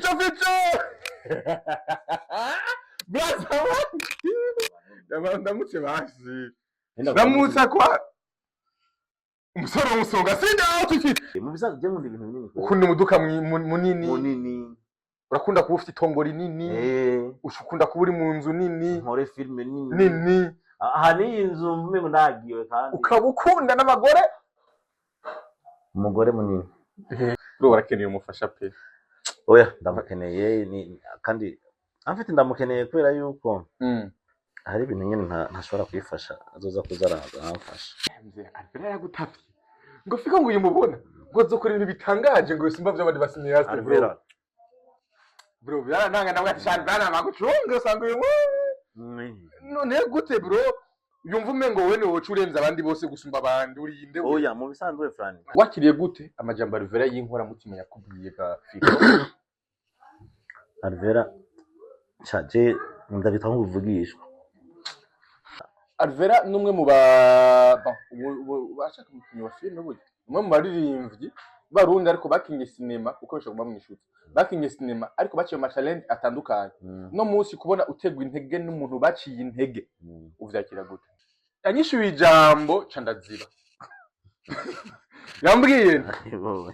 ficho Blaza ndamutse basi ndamutsa kwa umusore w'umusonga sinda tuki mu bisanzwe je nkunda ibintu binini ukunda umuduka munini munini urakunda kuba ufite itongo rinini ushukunda kuba uri mu nzu nini nkore filme nini aha ni inzu mwe ndagiwe kandi ukabukunda n'abagore umugore munini bro barakeneye umufasha pe oya ndamukeneye ni kandi amfite ndamukeneye kubera yuko hari ibintu nyine ntashobora kwifasha azoza kuzaraza amfasha Alvera yagutapye ngo fika ngo uyimubona ngo zokora ibintu bitangaje ngo simba by'abandi basinyaste Alvera bro byarantanga ndabwo ati shani bana magucunga usanga uyu none gute bro yumva umengo wewe wocu urenza abandi bose gusumba abandi urinde oya mu bisanzwe Frani wakiriye gute amajambo Alvera yinkora mutima yakubwiye ga fika Alvera chaje ndabita nk'ubuvugishwa Alvera numwe mu bashaka umukinyi wa filime burya umwe mu baririmbyi barundi ariko bakinye cinema ukoresha kuba mwishutse bakinye cinema ariko baciye ama challenge atandukanye no munsi kubona utegwa intege n'umuntu baciye intege uvyakira gute yanyishuye ijambo candaziba yambwiye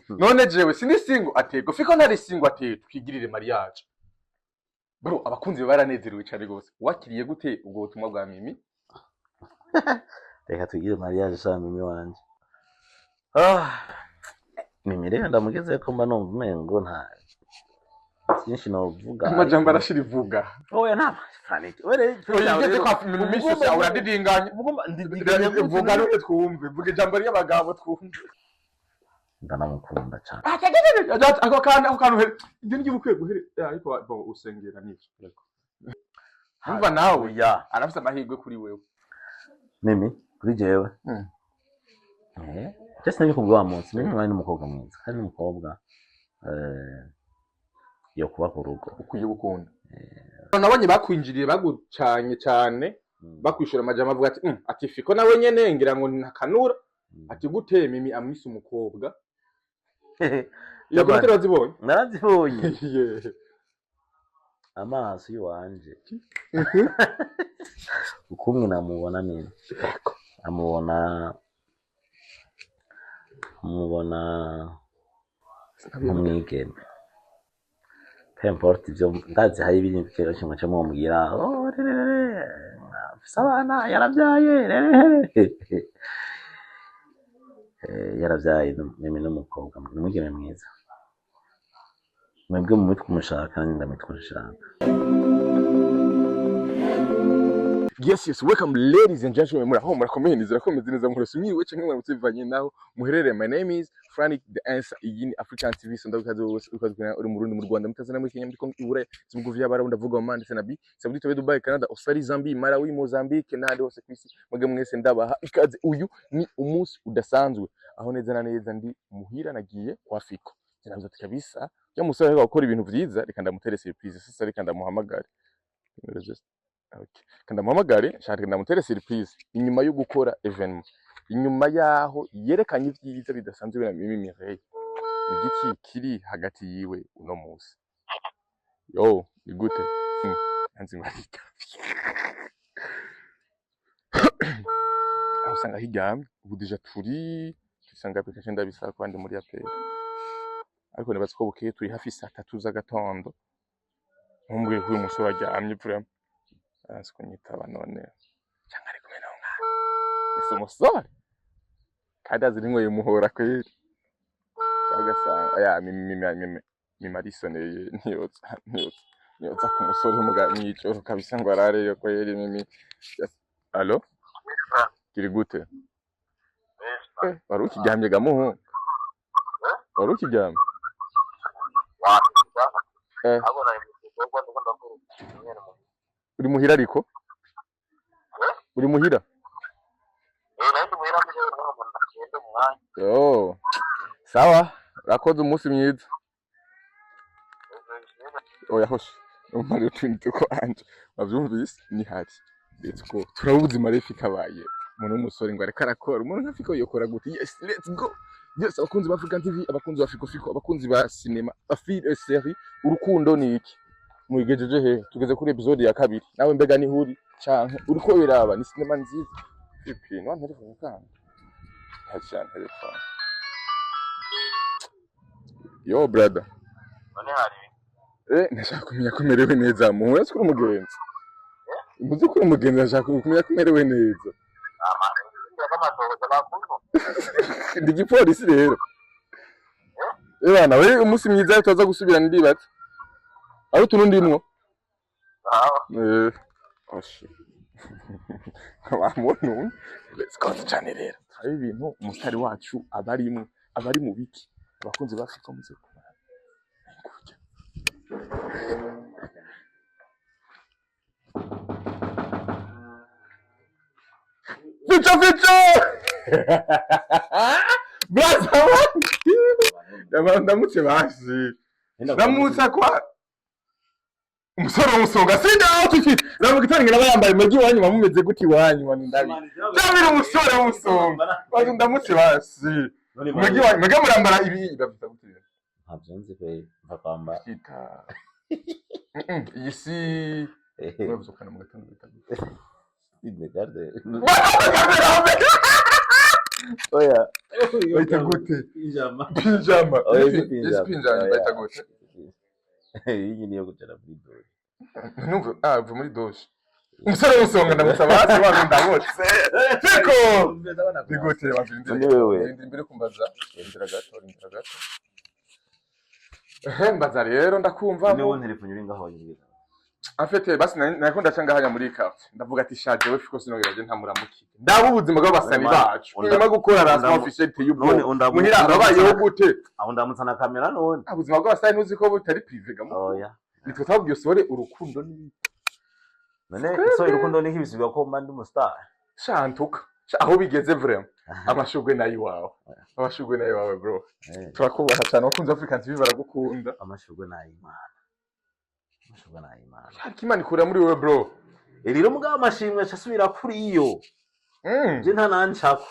none jewe sindi singo atego fiko ntari singo ate twigirire mariage bro abakunzi baranezerewe cyane gose wakiriye gute ubwo butumwa bwa Mimi reka tugire mariage sa Mimi wanje Mimi rero ndamugeze ko mba numva umengo nta byinshi novuga amajambo arashira ivuga oya nta Frani were yageze kwa Mimi shose uradidinganya vuga no twumve vuga ijambo ry'abagabo twumve ndanamukunda cyane ako kantu ibyo ngiye bukwiye guhere ariko usengera n'icyo umva nawe arafite amahirwe kuri wewe Mimi kuri jewe just nari kubwa wa munsi Mimi mwari n'umukobwa mwiza kandi n'umukobwa yo kuba ku rugo ukwiye gukunda nabonye bakwinjiriye bagucanye cyane bakwishura amajambo avuga ati fiko nawe nyene ngira ngo ntakanura ati gute Mimi amwise umukobwa yagomba turazibonye narazibonye amaso yiwanje ukumwe namubona nini amubona umwigeme pemporte ibyo ndazi hari ibintu bikera kimwe cyo mubwira abana yaravyaye yaravyaye Mimi n'umukobwa umwigeme mwiza mwebwe mu mitwe umushaka kandi ndamitwe ushaka. Yes, welcome ladies and gentlemen. Murakomeye nizirakomeze neza murose mwiwe cyangwa muramutsivanye naho muherere. My name is Frank the Answer. Iyi ni African TV so ndabikaze wose ukazwe uri mu Burundi mu Rwanda mutazana muri Kenya muri Ibura zimuguvi y'abara ndavuga mu ndetse na bi Saudi Tobe Dubai Canada Australia Zambia Malawi Mozambique n'ahandi hose kwisi mwege mwese ndabaha ikaze. Uyu ni umunsi udasanzwe aho neza na neza ndi muhira nagiye kwa Fiko cyanavuze ati kabisa ya musore gukora ibintu vyiza reka ndamutere surprise sasa reka ndamuhamagare. Okay. Kanda muhamagare shaka ndamutere surprise inyuma yo gukora evenement inyuma yaho yerekanye ivyiza bidasanzwe na Mimi Mireille igiki kiri hagati yiwe uno munsi yo ni gute anzi marita aho sanga higamye ubu deja turi sanga application ndabisa kwande muri apel ariko nibaza ko bukeye turi hafi saa 3 z'agatondo nkumbwe uyu musore aryamye vraiment asiko nyitaba none cyangwa ari kumena umwana ese umusore kandi azi rimwe yumuhora kweri agasanga ya Mimi marisoneye niyotsa ku musore umuganyicyo kabisa ngo arareyo kweri Mimi. Allo kiri gute baruki gyamye gamuho baruki gyamye uri muhira ariko uri muhira yo sawa rakoze umunsi mwiza oya hoshe umari utuntu ko anje bavyumvise ni hati let's go turabuze marefi kabaye umuntu w'umusore ngo areka arakora umuntu ntafiko yokora gute yes let's go Yes, abakunzi ba African TV, abakunzi ba Fiko Fiko, abakunzi ba cinema, ba film série, urukundo ni iki? Mwigejeje he? Tugeze kuri episode ya 2. Nawe mbega ni huri canke uriko biraba ni cinema nziza. Ipi, no telefone kandi. Hacana telefone. Yo brother. none hari Ndashaka kumenya ko merewe neza. Muhura kuri umugenzi. Muzi kuri umugenzi ndashaka kumenya ko merewe neza. Ndi gipolisi rero. Bana we umunsi mwiza tutaza gusubira ndibatse. Aho tunundimwo. Oshi. Kabamuntu. Let's go cyane rero. Hari ibintu umusitari wacu abari mu biki. Abakunzi ba Fiko muze kubana. Ficho! Braza wa! Ndamutse basi. Ndamutsa kwa umusore umusonga sinda tuki ndamugitanga nabayambaye magi wanyu bamumeze guti wanyu wani ndabi. Cyabira umusore umusonga. Baje ndamutse basi. Magi wanyu mega murambara ibi bafita guti. Ntabyo nzi pe mpapamba. Kita. Isi mwabuzukana mu gatondo bitaguti. Garde. Oya. Baita gute? Pijama. Pijama baita gute? Iyi niyo gutera muri doshi. Numva uva muri doshi. Umusore w'usonga ndamusaba hasi wangu ndamutse. Fiko. Bigute bavindi. Wewe. Imbere kumbaza. Indira gato. Mbaza rero ndakumva. Niwe telefone uri ngaho yibwira. Afete basi nako ndacanga hanya muri carte ndavuga ati shaje we Fiko sinogeraje ntamuramukije ndaba ubuzima bw'abasani bacu nyuma gukora rasma officialité y'ubwo muhira abayeho gute aho ndamutsa na kamera none ubuzima bw'abasani uzi ko butari privé gamo oya nitwe twabwiye sore urukundo ni none so urukundo ni kibisiga ko mandi mu star shantuka aho bigeze vraiment amashugwe nayi wawe bro turakubaha cyane abakunzi African TV baragukunda amashugwe nayi Imana Imana ikura muri wewe bro. Rero mugabo amashimwe cyasubira kuri iyo. Je nta nanchako.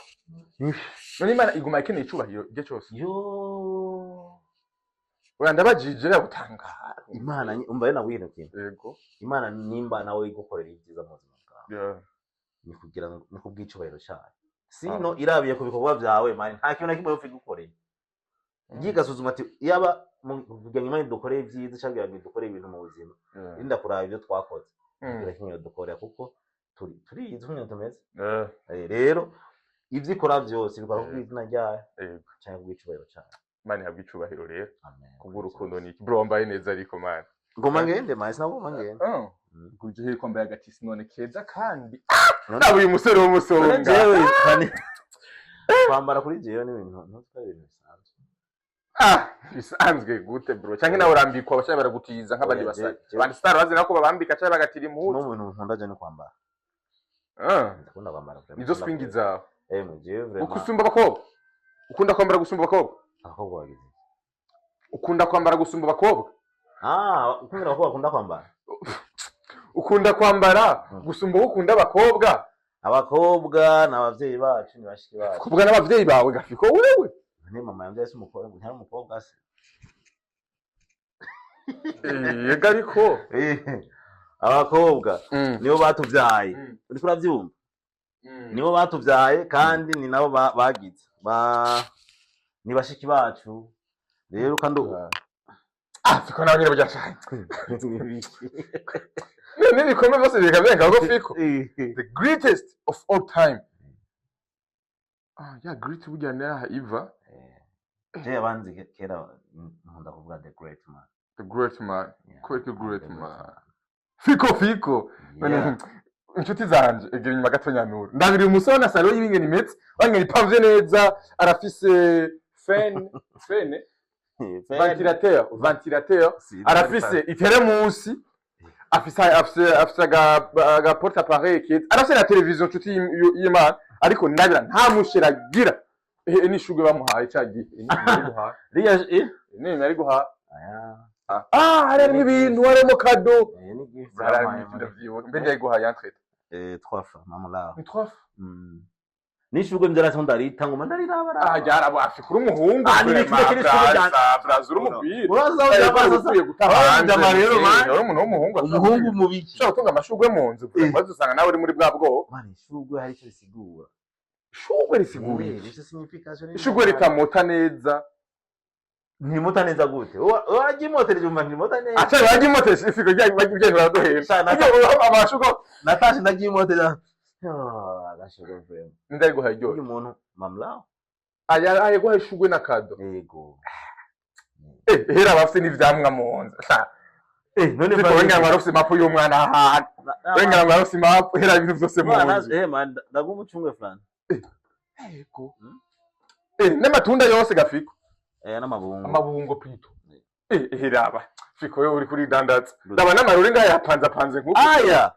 None Imana iguma ikeneye icubahiro gihe cyose. Yo. Oya ndabajije gutangara. Imana umva yana wino kintu. Yego. Imana nimba nawe igukorera ibyiza mu buzima bwawe. Yeah. Ni kugira ngo ni kubwicubahiro cyawe. Sino irabiye ku bikorwa byawe mani nta kintu na kimwe ufite gukorera. Yigasuzuma ati yaba kugira ngo Imana dukoreye ibyiza cyangwa ngo dukoreye ibintu mu buzima inda kuraba ibyo twakoze kugira kimwe dukorera kuko turi izumwe tumeze rero ibyo ikora byose bikora ku izina ryayo cyangwa kubwicubahiro cyane Imana yabwicubahiro rero kubw'urukundo ni bro wambaye neza ariko man ngoma ngende masi nabo ngende kuje he kwambaye agatisi none keza kandi nabo uyu musore w'umusonga jewe kandi kwambara kuri jewe n'ibintu ntutwa ibintu bisanzwe bisanzwe gute bro cyangwa nawe urambikwa abashaka baragutiza nk'abandi basari abandi star bazi nako babambika cyangwa bagatira impuzu no bintu nkunda je no kwambara ndakunda kwambara nizo swingi zawe mugiye vraiment ukusumba abakobwa ukunda kwambara gusumba abakobwa abakobwa bagize ukunda kwambara gusumba abakobwa ukunda abakobwa ukunda kwambara ukunda kwambara gusumba ukunda abakobwa n'abavyeyi bacu ni bashiki bacu kuvuga n'abavyeyi bawe gafiko wewe ni mama yambye se umukobwa ntari umukobwa se yega ariko abakobwa nibo batuvyaye uri kuravyumva nibo batuvyaye kandi ni nabo bagize ni bashiki bacu rero kandi Fiko nawe nyine bajyashanye ni bikomeye byose bikabenga ko Fiko the greatest of all time great burya naha Iva je abanzi kera nkunda kuvuga the great man quick great man Fiko inshuti zanje egera inyuma gato nyanura ndabiri umusore na salo y'ibingeni metse wangeni pavye neza arafise fene ventilateur arafise iteremusi afise aga porte appareil kit arafise na television inshuti y'Imana ariko ndabira nta mushiragira n'ishugwe bamuhaye cyagiye ni nari guha hari ibintu waremo kado mbe ndayiguhaye entrete 3 fois maman là ni 3 fois nishurwe mbyara ndarita ngo mandariraba ah ryarabo afika uri umuhungu brazura umupira uraza ujabaza gutahanze rero man uri umuntu w'umuhungu umuhungu mubiki cyo gutunga amashurwe mu nzu maze usanga nawe uri muri bwa bwoko man ishurwe hari icyo risigura ishurwe risigura icyo signification ishurwe rikamota neza ntimota neza gute wagiye motereje umva ntimota neza acha wagiye motereje ifiko ryagiye baraduhera amashurwe natashe ndagiye motereje agashurwe vrema ndari guharyo uyu muntu mamlao aya guha ishurwe na kado yego hera bafite n'ivyamwa mu nzu none wenga barofise mapu y'umwana ahantu wenga barofise mapu hera ibintu byose mu nzu man ndagumucungwe fulani yego n'amatunda yose gafiko n'amabungo pito heraba fiko yo uri kuri dandatsa ndaba n'amaruri ngaya yapanze nkuko aya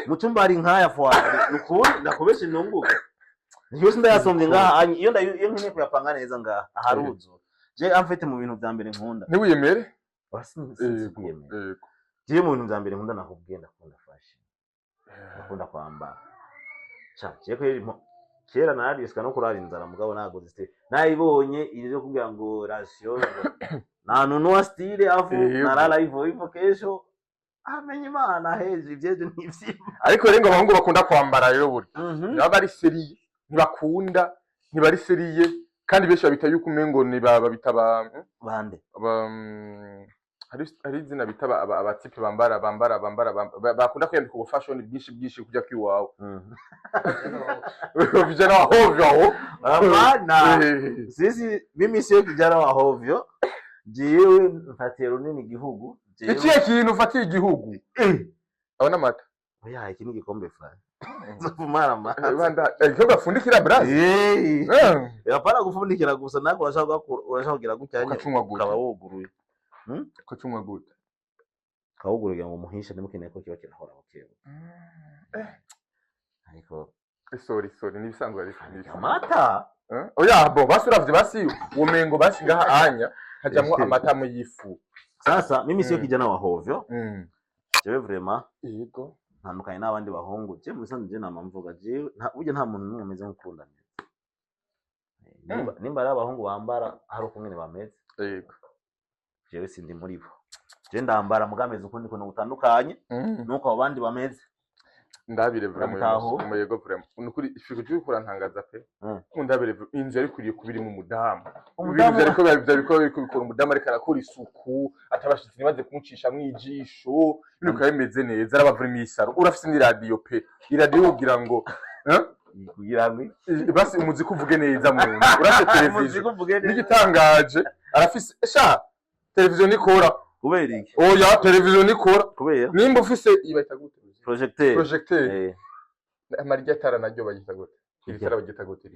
mucumba ari nkaya fwa nukuri nakubeshe nunguka yose ndayasomye ngaha iyo nkene kuyapanga neza ngaha aharuzo je amfete mu bintu bya mbere nkunda niwiyemere yego je mu bintu bya mbere nkunda nakubwiye ndakunda fashion ndakunda kwambara je ko kera narisika no kurara inzara mugabo nagoze ste nayibonye ije kugira ngo ratio na nunua style afu narala hivyo kesho amenye imana heje ivyeje n'ivyima ariko rero ngo abahungu bakunda kwambara rero buri baba ari seriye ntibakunda ntibari seriye kandi benshi babita yuko umengo ni babitaba bande hari izina bitaba abatipe bambara bakunda kwiyambika ubu fashion bwinshi kujya kwiwawe vijana wa hovyo abana sisi mimi sio kijana wa hovyo jiwe mfatiye runini igihugu ikiye kintu ufatiye igihugu abona mata oya iki ni gikombe fulani nzofumara mata banda icyo gafundikira brass yapara gufundikira gusa nako urashaka kugira gutya ukaba wuguruye ko cyumwa gute kawuguruye ngo muhishe nimukeneye ko kiba kirahora bukewe ariko sorry nibisanzwe ari amata oya bo basuravye basi umengo bashinga anya hajamwo amata mu yifu sasa mimi sio kijana wa hovyo jewe vraiment yego ntandukanye n'abandi bahungu je musanze je namamvuga je burya nta muntu n'umwe ameze nk'ukunda nimba ari abahungu bambara hari uko nyene bameze yego jewe sindi muri bo je ndambara mugameze uko ndiko gutandukanye nuko abandi bameze ndabire vraiment mu yego vraiment nukuri ifiko cyo kurantangaza pe ndabire inzu ari kuriye kubiri mu mudamu ibintu ariko bikora umudamu ariko arakora isuku atabashitsi nibaze kumucisha mwijisho ibintu bimeze neza arabavura imisaro urafise ni radio pe iradio kugira ngo kugira ngo basi umuziki uvuge neza mu urafise televiziyo n'igitangaje arafise televiziyo nikora kubera iki oya televiziyo nikora kubera nimba ufise ibata gute projecteur amarya tara naryo bagita gute ibitara bagita gute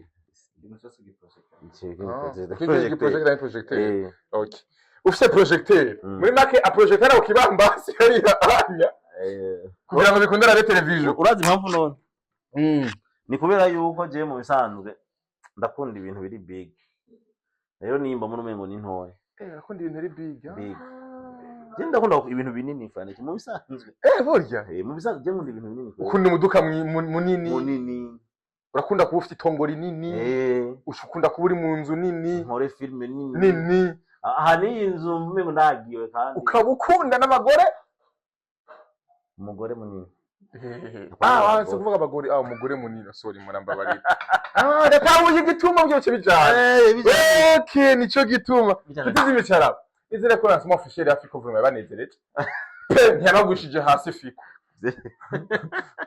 projecteur okay ufise projecteur muri make a projecteur aho kibambasi ari anya kugira ngo bikundana na televiziyo urazi impamvu none ni kubera yuko je mu bisanzwe ndakunda ibintu biri big rero nimba muri umengo ni ntoya akunda ibintu ari big je ndakunda ibintu binini fane mu bisanzwe burya mu bisanzwe je nkunda ibintu binini ukunda umuduka munini urakunda kuba ufite itongo rinini ukunda kuba uri mu nzu nini nkore filme nini aha ni inzu mmengo ndagiwe kandi ukaba ukunda n'abagore umugore munini wanse kuvuga abagore umugore munini sorry murambabarira ndatabuye igituma byose bijana okay nico gituma tutizimicara izere ko nasoma officiel Africa vuba banezereje pe ntiyanagushije hasi fiko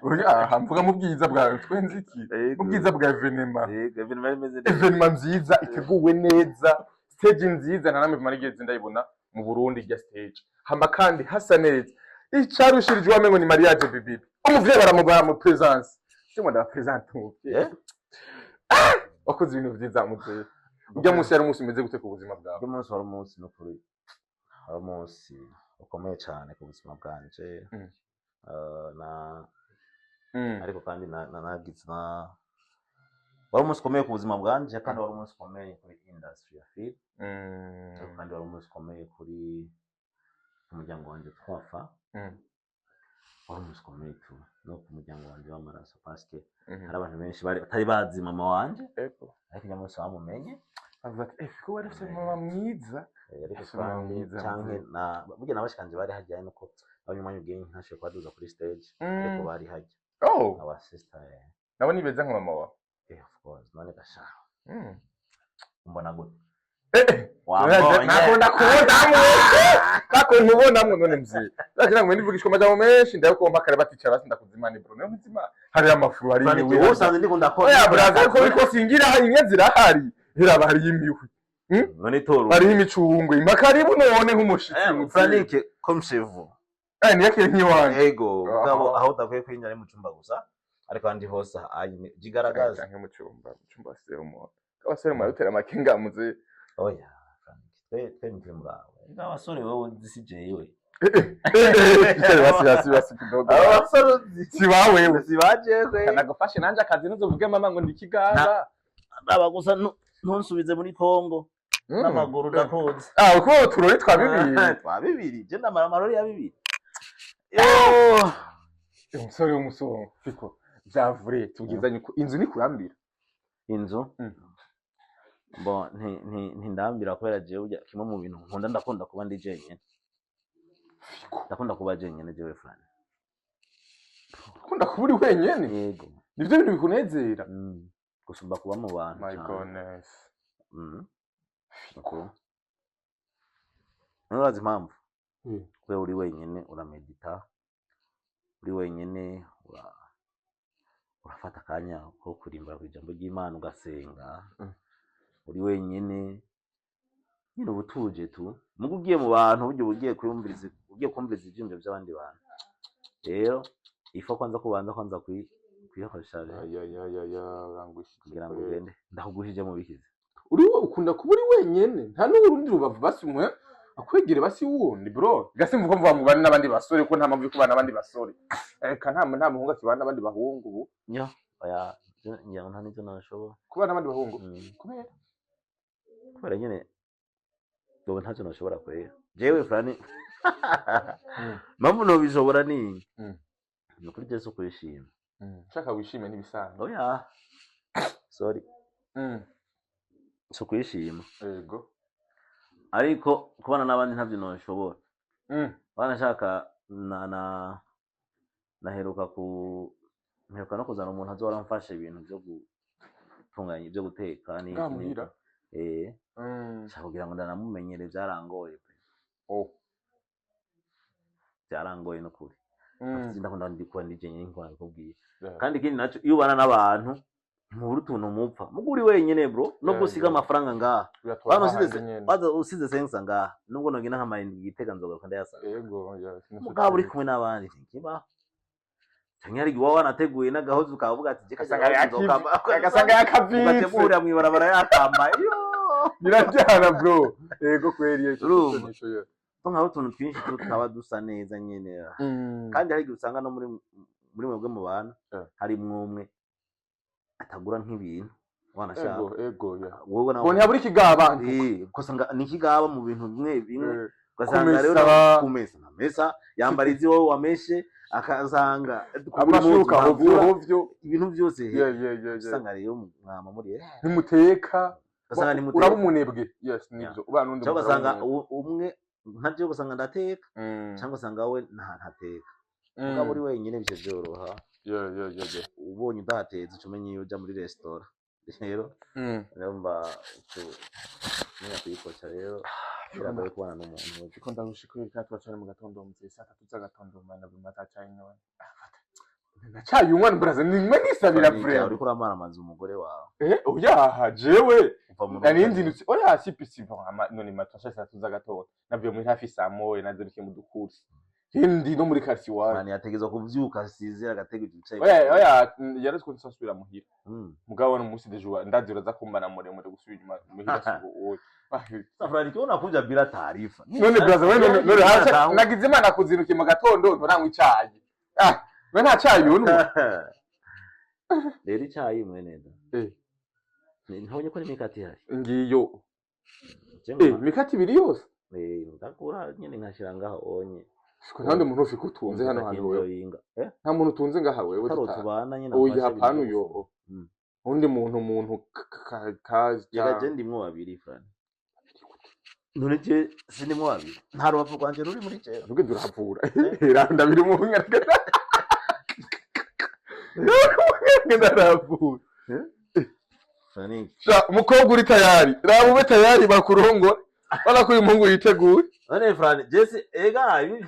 oya hamvuga mu bwiza bwawe twenziki mu bwiza bwa evenement nziza iteguwe neza stage nziza na namwe marigeze ndayibona mu Burundi rya stage hamba kandi hasa neza icarushirije wamengo ni mariage bibi umuvye baramugara mu presence cyo nda presente umuvye wakoze ibintu vyiza muvye ujya munsi yari umunsi umeze gute ku buzima bwawe ujya munsi wari umunsi no kuri hari umunsi ukomeye cyane ku buzima bwanje ariko kandi nagize wari umunsi ukomeye ku buzima bwanje kandi wari umunsi ukomeye kuri industry ya film kandi wari umunsi ukomeye kuri umuryango wanje twafa wari umukomeye tu no ku muryango wanje w'amaraso paske Mhm. hari abantu benshi batari bazi mama wanje Ego. ariko nyamwese bamumenye Avuga ati ko wari ufite mama mwiza. ariko Ese mama kandi mwiza canke mwiza. na burya nabashikanje bari hajyanye nuko abanyumanya ubwenge ntashoboye kubaduza kuri stage ariko bari hajya Oh, aba sister nabo ni beza nka mama wawe. of course none gasha Mm. mbona gute Wambonye. Nakunda kubonamwe. Nakunda kubonamwe none mzee. Lakini ngo ndivugishwa amajambo menshi ndayokomba kare baticara basi ndakuzimana bro. Niyo muzima hari amafuru hari Fani imiwe. usanze ndikunda ko Oya braza ko biko singira hari inye zirahari. Hiraba hari imiwe. none toro Hari imicungwe. Makaribu none nk'umushitsi. Franike comme chez vous Ni yake nkiwanje. ego gabo aho udakwiye kwinjira mu cyumba gusa ariko andi hose jigaragaza Canke mu cyumba serumo. Abasore yutera amakinga muze. oya Franike twe ni murawe ega abasore wowe zisijewe basi kidogo. abasore Si wawe. zibajekwe Kanagufashe nanje akazi nuzovuge mama ngo ndikiganga. ndaba gusa ntunsubize muri Kongo n'amaguru ndakoze Uko turori twa bibiri. twa bibiri je ndamara amarori ya bibiri Umusore w'umusongo fiko vyavure tugizanye uko inzu ni kurambira. inzu bon ntindambira kubera jewe ujya kimwe mu bintu nkunda ndakunda kuba ndi jenyene ndakunda kuba jenyene jewe Franike Ukunda kuba uri wenyene? yego Nivyo bintu bikunezera. gusumba kuba mu bantu My cane. goodness. Fiko nurazi impamvu Mm. kubera uri wenyene uramedita uri wenyene urafata akanya ko kurimbura ku ijambo ry'Imana ugasenga uri wenyene nyine ubutuje tu mugo ugiye mu bantu buryo ugiye kumviriza ibyumviro by'abandi bantu rero ifa kwanza kubanza kwihosha kugira ngo ugende ndakugushije mu bikize Uri ukunda kuba uri wenyene nta n'urundi rubavu basumwe akwegere basi wundi bro. Gasimva ko mvuga mu bana n'abandi basore ko nta mpamvu yo kubana n'abandi basore. Eka nta muhungu akibana n'abandi bahungu ubu. nyo oya ngira ngo nta n'icyo nashobora Kubana n'abandi bahungu. kubera nyine dobe ntacyo nashobora kwera jewe Franike mpamvu nobishobora ni ukuri Yesu kwishima Shaka wishime n'ibisanzwe. oya sorry so kwishima Yego. ariko kubana n'abandi ntabyo nashobora bana shaka naheruka no kuzana umuntu azora amfasha ibintu byo gutunganya ibyo guteka Ngamuhira. Shaka kugira ngo ndanamumenyere byarangoye pe byarangoye no kuri ndakunda ndikuba ndijenye nkora kubwiye kandi ikindi naco iyo ubana n'abantu ntubura utuntu mupfa mugo uri wenyene bro no gusiga amafaranga ngaha bano usize sensa ngaha nubwo nogenda nk'amayindi Gitega nzogaruka ndayasanga Yego. mugabo uri kumwe n'abandi ntikibaho cyangwa igihe wanateguye n'agahozo ukavuga ati agasanga yakavise ugategura mw'ibarabara yakamba iyo birajyana bro. Yego kweri yo nkaho utuntu twinshi tukaba dusa neza nyene kandi hari igihe usanga no muri mwebwe mu bantu hari mwumwe atagura nk'ibintu wanashaka wowe nawe ntaburi ikigaba ugasanga ni ikigaba mu bintu bimwe ugasanga rero kumesa na mesa yambara izi wowe wameshe akazanga amashuka hovyo ibintu byose usanga rero mwama muri nimuteka ugasanga ni muteka uraba umunebwe nibyo ubana n'undi ugasanga umwe ntabyo ugasanga ndateka cyangwa usanga we ntateka mugabo uri wenyine bije byoroha ubonye udahatetse ucumenye iyo ujya muri resitora rero urumva niba kuyikoca rero biragoye kubana n'umuntu ko ndagushikuye kandi twacane mu gatondo mu saa 3 z'agatondo mana bimata cyane none nacaye umwana braza nimwe nisabira frère uri kuramara amazi umugore wawe oya jewe nanindi nutse oya sipisi none matasha saa 3 z'agatondo navyo muri hafi saa moya nazerukiye mu dukursi hindi no muri quartier wawe mani yategezwa kuvyuka asize agatego igicaye oya yarazwe nsasubira muhira mugabo no musi dejo ndazira za kumbana muremure gusubira muhira sibo Safari kiona kuja bila taarifa none braza wewe none hacha nagize imana kuzirukiye mu gatondo ntoranywa icayi we nta cayi yunwa rero icayi mweneza ntabonye ko ni mikati hari ngiyo mikati ibiri yose ndakura nyene nkashira ngaho onye Siko ntande muntu ufika utunze hano hantu wewe. Nta muntu utunze ngaha wewe tubana nyine oya hapana uyo. Undi muntu kazi yaje ndimwo babiri Fran. None je sinimwo babiri. Nta rubavu rwanje ruri muri je. Ruge duravura. Randa biri mu ngara. Ndaravura. Fani. Mukobwa uri tayari. Raba ube tayari bakurongora. Bala ko uyu muhungu yiteguye. None Fran, Jesse ega ibi.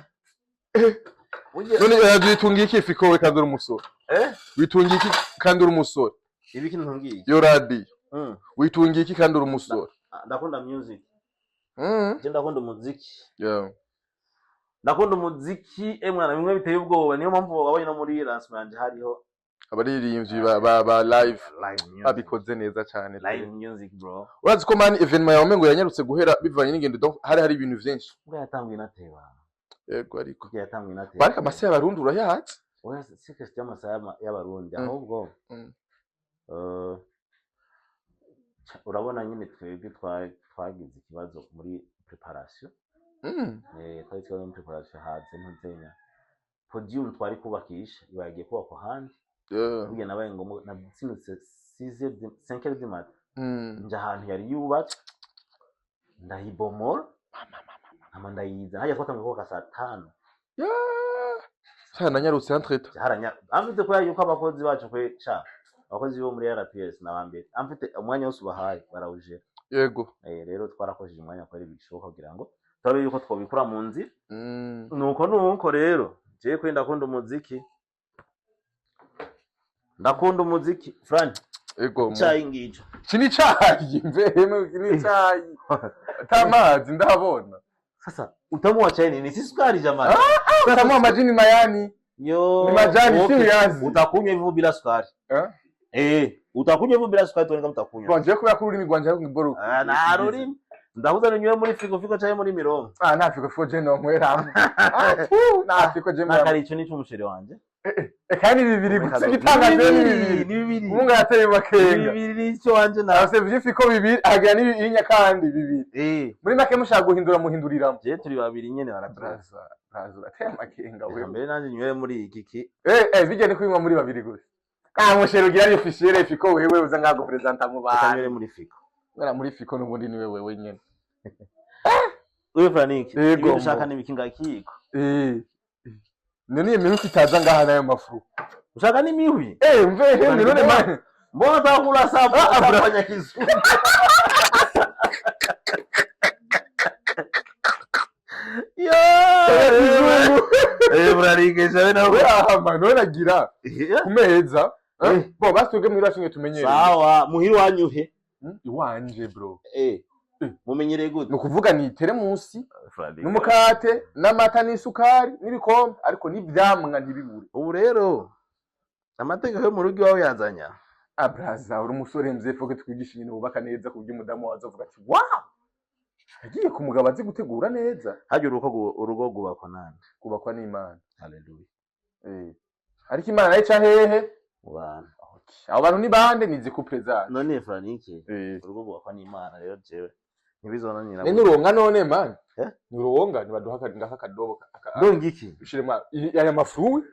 None yagitungiye iki fiko we kandi uri umusore? Witungiye iki kandi uri umusore? Ibi kintu ntungiye. Yo radio. Witungiye iki kandi uri umusore? Ndakunda music. Je ndakunda umuziki. Yeah. Ndakunda umuziki mwana bimwe biteye ubwoba niyo mpamvu wabonye no muri lancement yanje hariho abaririmbyi ba live music. abikoze neza cyane. Live music bro. Urazi ko man evenement yawe ngo yanyarutse guhera bivanye n'ingendo donc hari ibintu vyinshi. Ubwo yatanguye nateba. Yego ariko. Yatanguye nateba. Barika amase y'abarundi urayahatse? Oya sike cy'amasa y'abarundi ahubwo. Urabona nyine twebwe twagize ikibazo muri preparation. Twari twari muri preparation haze ntuzenya. Podium twari kubakisha ibagiye kubakwa handi. Ugiye nabaye ngo natsinutse 5 du matin. Nja ahantu yari yubatse. Ndahibomora. Mama ndayiza. Hajya twata ngo ka saa 5. Sana nyarutse entrete. Haranya. Amfite ko yuko abakozi bacu kwe sha. Abakozi bo muri RPS nabambere. Amfite umwanya wose ubahaye barawuje. Yego. Rero twarakojeje umwanya kwari bishoboka kugira ngo turabe yuko twobikura mu nzira. Nuko rero je kwenda kunda umuziki. Ndakunda umuziki Fran. Ego. Cyayi ngico. Kini cyayi mveme kini cyayi. Tamazi ndabona. Sasa utamu wa chai ni sukari jamani. Utamu majini mayani. Yo. Ni majani si yazi. Utakunywa hivyo bila sukari. Utakunywa hivyo bila sukari tuone kama utakunywa. Bonje kubera ko urimi gwanje ariko ngiboro. Na rurimi. Ndahuza ninywe muri fiko cyayi muri mirongo. Nta fiko je no nkwera. Na fiko je muri. Nakaricho ni cyumusheri wanje. Kandi bibiri gusa gitangaje ni bibiri. Munga yateye bakenga. Bibiri cyo wanje na. Ase vyifiko bibiri agira ni inya kandi bibiri. Muri make mushaka guhindura muhinduriramo. Je turi babiri nyene barabraza. Braza ateye makenga we. Mbere nanje nywere muri iki. Bijye kuyinywa muri babiri gusa. Mushero ugira ni officiel fiko wewe uza ngago presenter mu ba. Akanywere muri fiko. Ngara muri fiko n'ubundi ni wewe nyene. Wewe Franiki, ibyo ushaka ni bikinga kiko. None imihuki itaza ngaha nayo mafu. Ushaka ni mihwi? Mve none man. Mbona takula sapa afanya kizu. Franiki sabe na wewe man none agira kumeza. Bo basitwe muri rashinge tumenyere. Sawa, muhiri wanyuhe. Iwanje bro. Mumenyereye gute? Nukuvuga ni teremusi n'umukate n'amata n'isukari n'ibikombe ariko n'ivyamwa ntibibure. Ubu rero amategeko yo mu rugo wawe yazanya. Abraza uri umusore mze foke twigisha ibintu bubaka neza ku by'umudamu wazovuga ati wow. Agiye ku mugabo azi gutegura neza. Haje urugo gubakwa nande? Gubakwa n'Imana. Haleluya. Ariko Imana yica hehe? Mu bantu. Abo bantu ni bande nizi couple za. None Franiki urugo gubakwa n'Imana rero jewe ntibizona nyina. Nuronga none man. Nuronga nibaduha ngaka kadobo Ndonga iki? Ushirema ya mafu.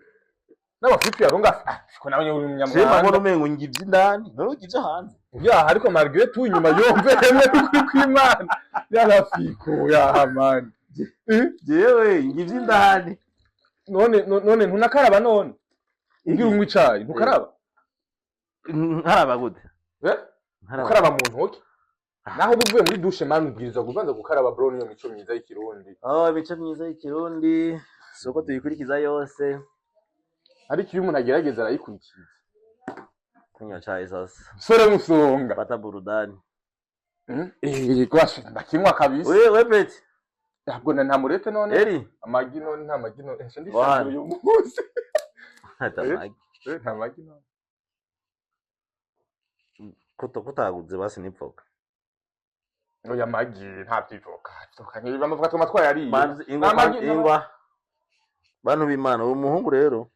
N'abafitu yaronga ko nawe uri umunyamwanga. Sema ngo numengo ngivye indani, none ugivye hanze. Ya ariko Margaret unyuma yomve hemwe kuri kw'Imana. Ya rafiko ya man. Jewe ngivye indani. None ntunakaraba none. Ngira unywa icayi ntukaraba. Nkaraba gute? Nkaraba mu ntoki. Naho buvuye muri douche man ubwirizwa kubanza gukaraba bro niyo mico myiza y'ikirundi. Imico myiza y'ikirundi soko tuyikurikiza yose. Ariko iyo umuntu agerageza arayikurikiza. Kunywa chai sasa. Sore musonga. Pata burudani. Gwashe ndakinywa kabisa. We peti. Ntabwo nta murete none. Eri. Amagi none nta magi none. Ndishaka uyu munsi. Nta magi. Nta magi none. Kutaguze basi nipfoka. Oya magi nta byivoka. Byivoka niba amavuga tuma twayariye. Ingwa. Bantu b'Imana uwo muhungu rero.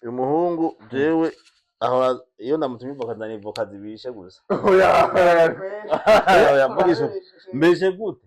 Uyu muhungu jewe aho iyo ndamutumye ivoka ndanivoka zibishe gusa. Oya. Oya mvugisha mbeshe gute?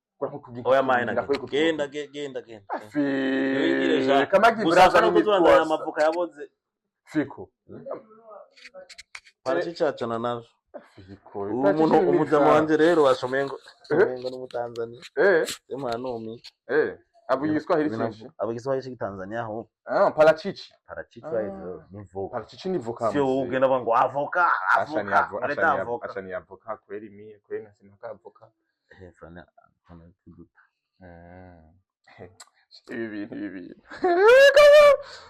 kwa nkukugira oya mine genda Wigire ja. kama ki gusa braza kana ni kuzuranda aya mitwasa mavuka yaboze fiko baracicacana nazo fiko umuntu umujama wanje rero washomengo n'umutanzania numi abu yiswahili cyinshi abo Kiswahili cy'Tanzania aho parachichi hizo ni voka parachichi ni voka sio ugenda ngo avoka acha ni avoka kweli mie kweli nasema ka avoka frana kuna kiduta ibi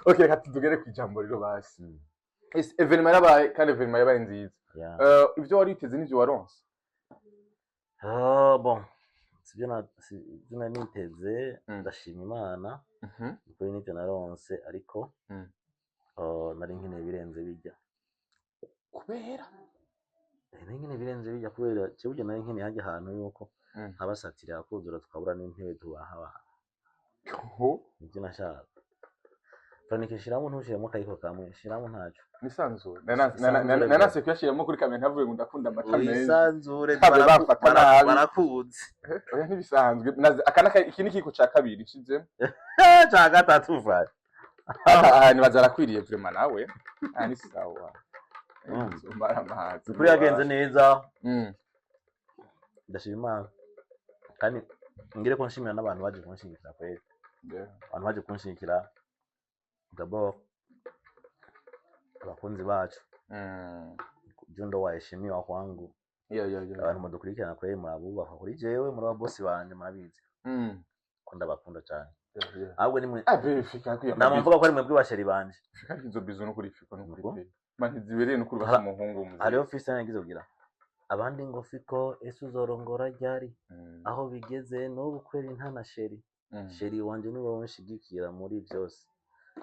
okay reka tugere ku ijambo rero basi evenement yabaye kandi evenement yabaye nziza ibyo wari uteze n'ibyo waronse bon sibyo niteze ndashima Imana kuko n'ibyo naronse ariko nari nkeneye birenze bijya kubera cyo nari nkeneye hajya ahantu yuko habasatira kuzura tukabura n'intebe tubaha ibyo nashaka Franike shiramo ntushiremo kayiko kamwe shiramo ntaco nisanzure nanase kuyashiramo kuri kamera ntavuye ngo ndakunda amata meza nisanzure barakuze oya ntibisanzwe akana iki ni kiko ca kabiri shize ca gatatu va ni bazarakwiriye vraiment nawe ni sawa umbara amazi kuri yagenze neza ndashima kandi ngire ko nshimira n'abantu baje kunshimira kweli abantu baje kunshimira d'abord abakunzi bacu Jundo waheshimiwa kwangu abantu mudukurikirana kweli murabubaka kuri jewe muri boss banje murabizi ko ndabakunda cyane ahubwo nimwe ndamvuga ko ari mwebwe basheri banje kandi izo bizo no kuri fiko no kuri manje zibereye no kuri basa umuhungu umuzi hariyo office nagize kugira abandi ngo fiko ese uzorongora ryari aho bigeze n'ubu kweli ntana sheri sheri wanje niwe wonshigikira muri byose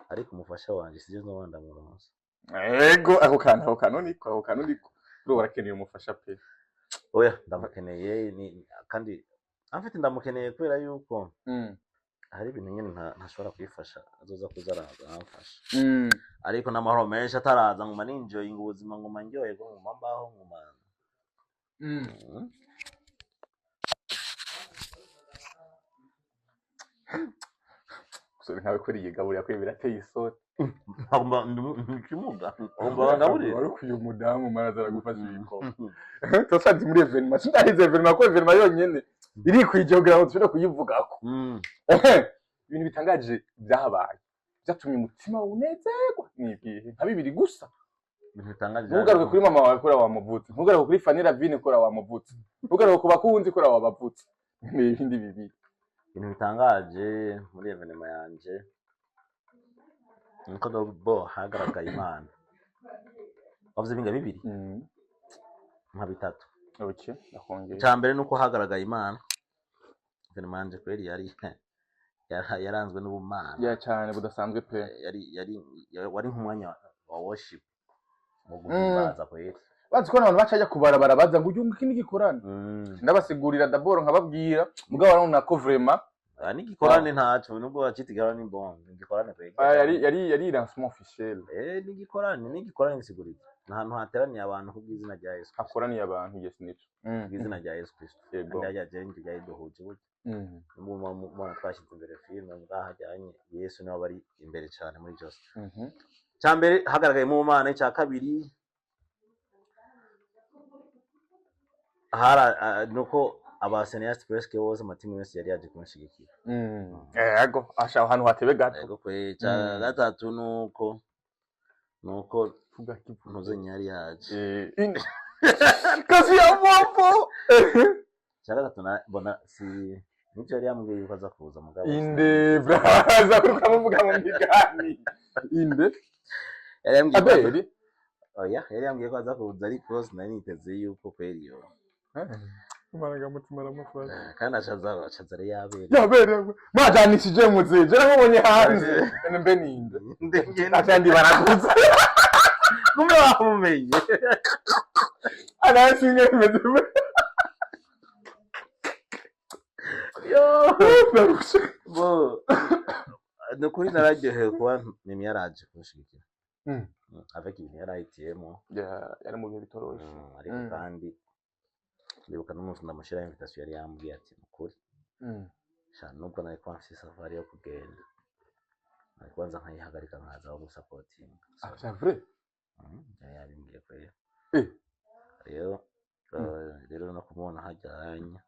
ariko umufasha wanje sije no wanda muronse ego ako kantu niko ro barakeneye umufasha pe oya ndamukeneye ni kandi afite ndamukeneye kubera yuko hari ibintu nyine ntashobora kwifasha azoza kuzaraza amfasha ariko n'amahoro menshi ataraza nguma ninjoye ubuzima nguma ndyoye ngo nguma mbaho nguma sore nkawe kuri yigaburira kwe birateye isoti nkimuga ngaburira wari kuyu mudamu marazara gufasha ibiko tosanze muri evenement sindarize evenement ko evenement yonyene iri kwijogira ngo tubire kuyivugako ibintu bitangaje byahabaye byatumye umutima unezerwa nibihe nka bibiri gusa ibintu bitangaje ntugaruke kuri mama wawe kora wamuvutse ntugaruke kuri Fanira Vine kora wamuvutse ntugaruke ku bakunzi kora wabavutse n'ibindi bibiri ibintu bitangaje muri evenement yanje niko bo hagaragaye Imana bavuze binga bibiri nka bitatu okay nakongeye cyambere nuko hagaragaye Imana evenement yanje kweli yaranzwe n'ubumana ya cyane budasanzwe pe wari nk'umwanya wa worship mu guhimbaza kweli bazi ko abantu bacajya kubarabara baza ngo uyu ngiki gikorana ndabasigurira d'abord nkababwira mugabo arona ko vraiment ni gikorane ntacu nubwo bacitigara ni bon gikorane kweli yari lancement officiel ni gikorane nsigurira nahantu hateraniye abantu ku bw'izina rya Yesu hakoraniye abantu yes nico bw'izina rya Yesu Kristo kandi yaje rya duhuje mu twashyize imbere filime ngahajyanye Yesu niwe bari imbere cyane muri byose cyambere hagaragaye mu Mana cya kabiri nuko abasenior express ke bose amatimu yose yari yaje kunshigikira yego asha ahantu hatebe gato yego kwe cya gatatu nuko ntuze nyari yaje kazi ya bombo cya gatatu mbona si Nico yari yambwiye yuko aza kuza mugabo. inde braza kuko amuvuga mu migani inde Yari yambwiye ko abeli oya, yari yambwiye ko aza kuza ariko sinari niteze yuko kweri yo. Imana mutima ramufasha Kandi acaza ari yabere. yaberewe mwajanishije muzeje namubonye hanze mbe ninde atandi barakuza Kumbe wamumenye. anasinge meze Yo. Bo. Nukuri nararyohewe kuba Mimi yaraje kunshigikira. Avec ibintu yarahitiyemo. yari mu bihe bitoroshe Ariko kandi ndibuka n'umunsi ndamushyiraho invitation yari yambwiye ati nukuri. Sha nubwo nari kwa mfise safari yo kugenda. Nari kwanza nkayihagarika nkaza aho gusapotinga. c'est vrai Yabimbwiye kweri. Rero no kumubona hajyanye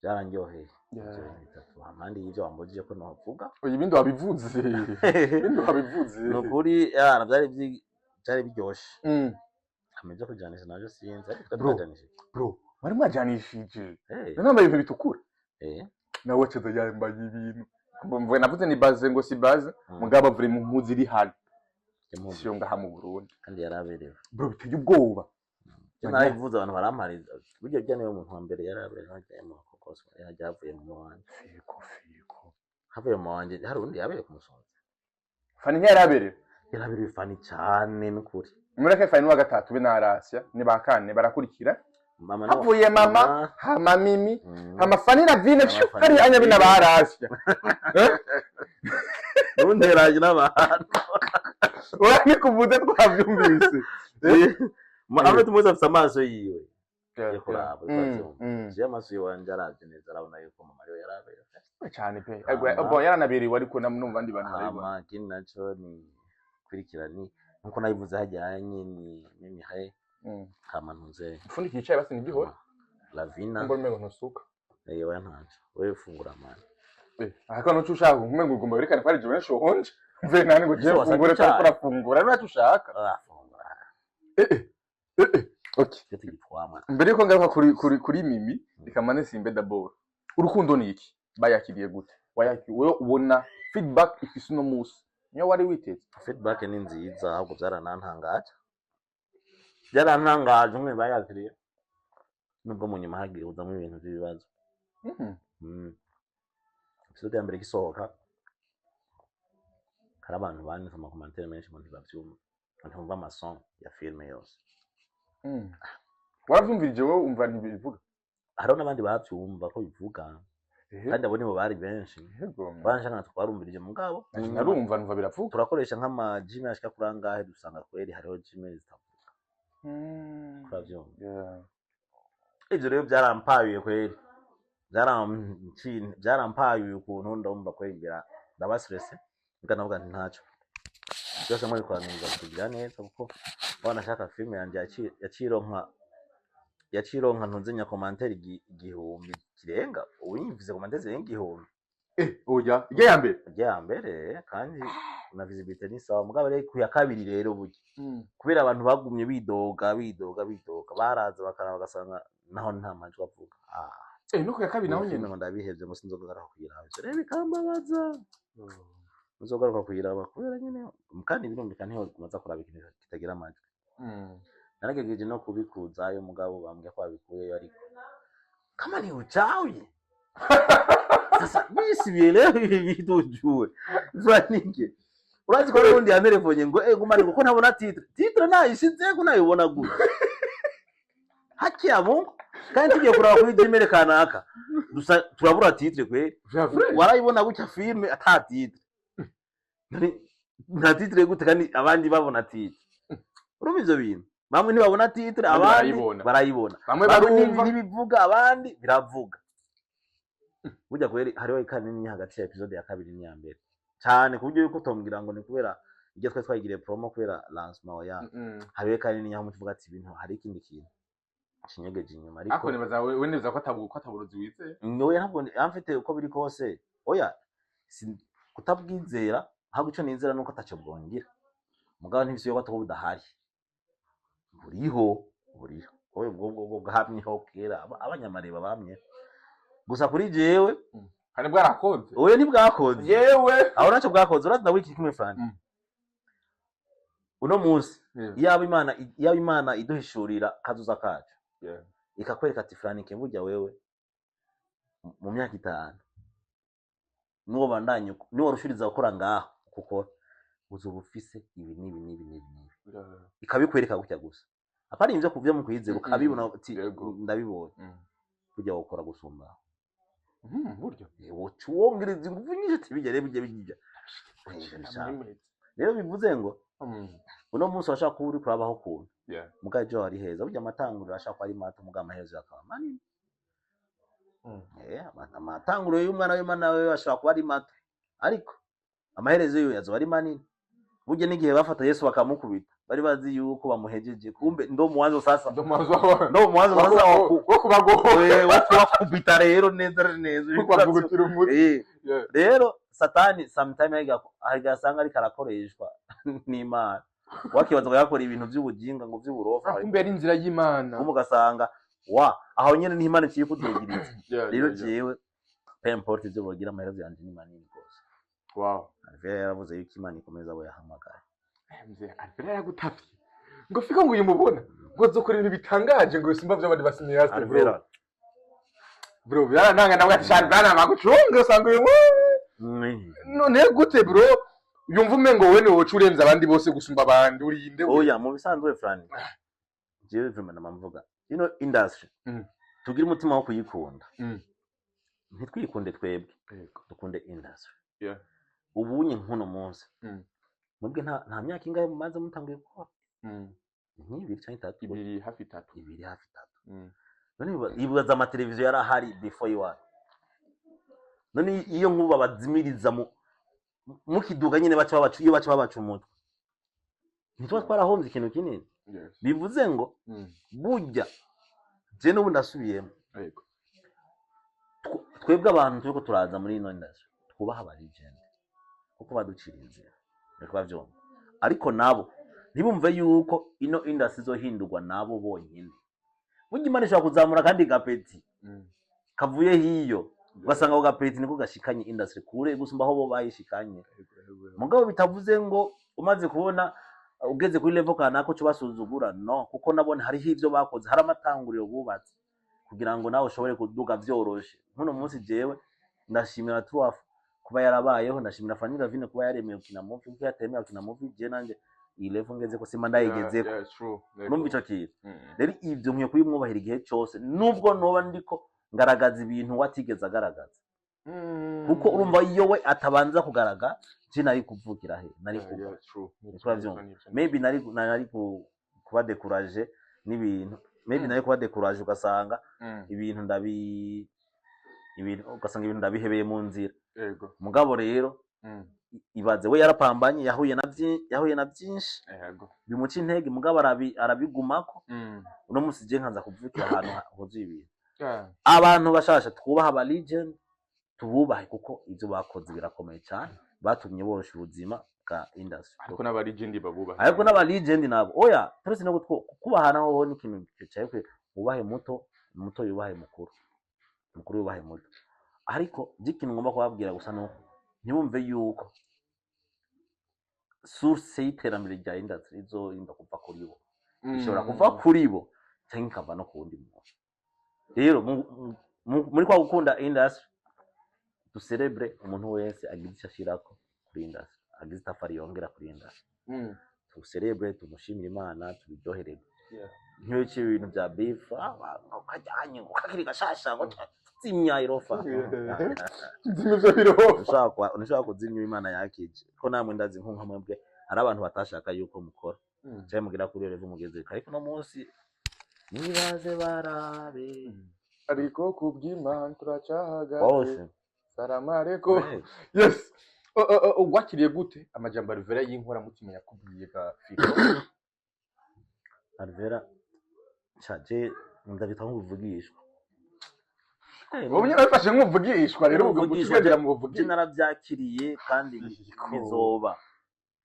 byarandyoheye. Ibyo bintu bitatu amandi y'ibyo wambujije ko novuga. oya ibindi wabivuze ibindi wabivuze Nukuri byari biryoshe. Ameze kujanisha naje sinzi ariko twajanishije. bro wari mwajanishije Eh. nambaye ibintu bitukura Eh. nawe ceza yambaye ibintu mvuye navuze ni base ngo si base mugabo avure mu mpuzi iri hano siyo ngaha mu Burundi Kandi yaraberewe. bro biteye ubwoba Narabivuze abantu barampariza. Burya bya niwe muntu wa mbere yaraberewe hajyaye mu kokos yajya avuye mu wanje. fiko Havuye mu wanje hari undi yabereye ku musonga. fani ntiyaraberewe Yaraberewe fani cyane n'ukuri. mureke fani wa gatatu be narasya ni bakane barakurikira Mama havuye mama hama mimi hama fani na vine hari anya bina barasya Nunderaje n'abantu. urani kuvuze twavyumvise Amwe tumuze afite amaso yiwe. Yeah, kuraba je amaso yiwanje aravye neza arabona yuko mama ariwe yaraberewe. cyane pe ego yaranaberewe ariko numva abandi bantu barabibona Ikindi naco ni kurikirani nkuko nabivuze hajyanye ni Mimi haye kama ntuze fundi kicaye basi ni bihora Lavina mbona mengo ntusuka yewe ntaco wewe fungura mani ahaka no cushaka kumengo ugomba werekane ko ari jewe nshonje mve nani ngo je fungure ko urafungura nacyo ushaka arafungura okay cyo tugitwama mbere yuko ngaruka kuri Mimi ikamane simbe d'abord urukundo ni iki bayakiriye gute wewe ubona feedback ifise no musi niyo wari witeze feedback ni nziza ahubwo byarantangaje umwe bayakiriye nubwo mu nyuma hagiye uzamo ibintu by'ibibazo episode ya mbere gisohoka hari abantu banditse amakomantere menshi mu ntibavyumva ntumva amason ya filme yose waravyumvirije wowe umva ntibivuga hariho n'abandi bavyumva ko bivuga kandi abo nibo bari benshi banshaka twarumvirije mugabo narumva numva biravuga turakoresha nk'ama Gmail ashika kurangahe dusanga kweri hariho Gmail zitavuga turavyumva ivyo rero byarampaye kweri byarampaye ukuntu ndumva kweri ngira ndabastresse nganavuga nti ntaco byose muri kwaniriza kugira neza kuko wanashaka filme yanje yacironka ntuzinya commentaire igihumbi kirenga unyumvise commentaire zirenga igihumbi oya ya mbere kandi na visibility ni sawa mugabo rero ku ya kabiri rero burya kubera abantu bagumye bidoga baraza bakaraba bagasanga naho nta majwi avuga no ku ya kabiri naho nyine ndabihevye ngo sinzogaruka kuyiraba rero bikambabaza nzogaruka kuyiraba kubera nyine kandi birumvikana niho kumaza kuraba ikintu kitagira amajwi naragejeje no kubikuzayo mugabo bambwiye ko babikuyeyo ariko kama ni uchawi sasa bisi leo bitujue zwanike urazi ko rundi yamerevonye ngo gumari kuko ntabona titre nayishize ko nayibona gute haki ya Mungu kandi tugiye kuraba kuri Gmail kanaka dusa turabura titre kwe warayibona gutya filme ata titre nta titre gute kandi abandi babona titre urubizo bintu bamwe ntibabona titre abandi barayibona bamwe barumva nibivuga abandi biravuga burya kweri hariho ikanini hagati ya episode ya kabiri n'iya mbere cyane kuburyo yuko tombwira ngo ni kubera ibyo twa twagiriye promo kubera lancement ya hariho ikanini yaho muvuga ati ibintu hari ikindi kintu kinyegeje inyuma ariko ako nibaza we neza ko ataburozi wize nyowe ntabwo amfite uko biri kose oya kutabwizera ahubwo ico nizera nuko ataco bwongira mugabo ntivyo ko budahari buriho oye bwo gahamyeho kera abanyamareba bamye gusa kuri jewe kandi bwarakoze oya ntibwakoze yewe aho nacyo bwakoze urazi nawe iki kimwe Frank uno munsi yaba imana iduhishurira kazuza kacu ikakwereka ati Frank burya wewe mu myaka 5 nuwo bandanye niwo rushuriza gukora ngaho kuko uzuba ufise ibi nibi ikabikwereka gutya gusa apari ivyo kuvyo mu kwizera ukabibona ati ndabibonye kujya gukora gusumba buryo wocuwongereza ingufu nyinshi ati bigere bijya rero bivuze ngo uno munsi washaka kuba uri kurabaho kuntu mugaje ari heza burya amatanguriro ashaka ko ari mato muga amaherezo yakaba manini amatanguriro y'umwana w'Imana we ashaka kuba ari mato ariko amaherezo yo yazo ari manini burya n'igihe bafata Yesu bakamukubita bari bazi yuko bamuhejeje kumbe ndo muwanzo sasa wo kubakubita rero neza rero satani sometime agasanga ari karakoreshwa n'Imana wakibaza ngo yakora ibintu by'ubujinga ngo by'uburofa kumbe ari inzira y'Imana ugasanga aho nyene ni Imana kiye kutugiriza rero jewe importe byo bogira amaherezo yanje ni manini rwose Alvera yaravuze yuko Imana ikomeza abo yahamagara Alvera yagutafye ngo fika ngo uyimubona ngo zokora ibintu bitangaje ngo simba by'abandi basinyaste Alvera bro yarananga nawe ati bana magucunga usanga uyu none gute bro yumva umengo wewe ni wocu urenza abandi bose gusumba abandi urinde oya mu bisanzwe Frank jewe vraiment namvuga industry tugira umutima wo kuyikunda ntitwikunde twebwe dukunde industry ubunye nkuno munsi mubwe nta myaka ingahe mumaze mutanguye gukora nk'ibiri cyangwa 3 ibiri hafi 3 none ibuza amateleviziyo yarahari before you are none iyo nkuba bazimiriza mukiduga nyine baca babaca umutwe ntitwa twarahomze ikintu kinini bivuze ngo burya je n'ubu ndasubiyemo twebwe abantu turiko turaza muri ino industry twubaha aba legend kuko baducira inzira reka bavyumva ariko nabo ntibumve yuko ino industry zohindurwa nabo bonyine burya Imana ishobora kuzamura kandi gapeti kavuye hiyo ugasanga ngo gapeti niko gashikanye industry kure gusumba aho bo bayishikanye mugabo bitavuze ngo umaze kubona ugeze kuri level kanako cyo basuzugura no kuko nabone hari ivyo bakoze hari amatanguriro bubatse kugira ngo nawe ushobore kuduga vyoroshe nkuno munsi jewe ndashimira Truaf kuba yarabayeho ndashimira Fanny Ravine kuba yaremeye ukina movie kuko yatemeye ukina movie je nanje iyi level ngeze ko sima ndayigezeko numva ico kintu rero ivyo nkwiye kuyimwubahira igihe cyose nubwo noba ndiko ngaragaza ibintu watigeze agaragaza kuko urumva iyo we atabanza kugaragaza je nari kuvukira he nari kuba maybe nari kuba décourager n'ibintu maybe nari kuba décourager ugasanga ibintu ugasanga ibintu ndabihebeye mu nzira mugabo rero ibaze we yarapambanye yahuye na byinshi bimuca intege mugabo arabigumako uno musi je nkanza kuvukira ahantu huzuye ibintu abantu bashasha twubaha aba legend tububahe kuko ivyo bakoze birakomeye cyane batumye borosha ubuzima bwa industry ariko n'aba legend babubaha ariko n'aba legend nabo oya turetse no kubahana ho n'ikintu cyaye kwe ubahe muto yubahe mukuru yubahe muto ariko ikintu ngomba kubabwira gusa no ntibumve yuko source y'iterambere rya industry izorinda kuva kuri bo ishobora kuva kuri bo cyangwa ikava no kundi muntu rero muri kwa gukunda industry ducelebre umuntu wese agize icyo ashirako kuri industry agize itafari yongera kuri industry ducelebre tumushimira Imana tubidohereze nk'iyo ibintu bya beef ukajyanye ukakiri gashasha ngo zimya irofa zimya irofa ushaka kuzimya Imana yakije ko namwe ndazi nkunka mwebwe ari abantu batashaka yuko mukora cyane mugira kuri revo mugeze ariko no munsi nibaze barabe ariko kubw'Imana turacahagaze salamareko yes wakiriye gute amajambo Alvera y'inkora mutima yakubwiye ga Fiko Alvera chaje ndabita nk'ubuvugishwa ubunye nafashe nk'ubuvugishwa rero ubwo gucugera mu buvugishwa narabyakiriye kandi bizoba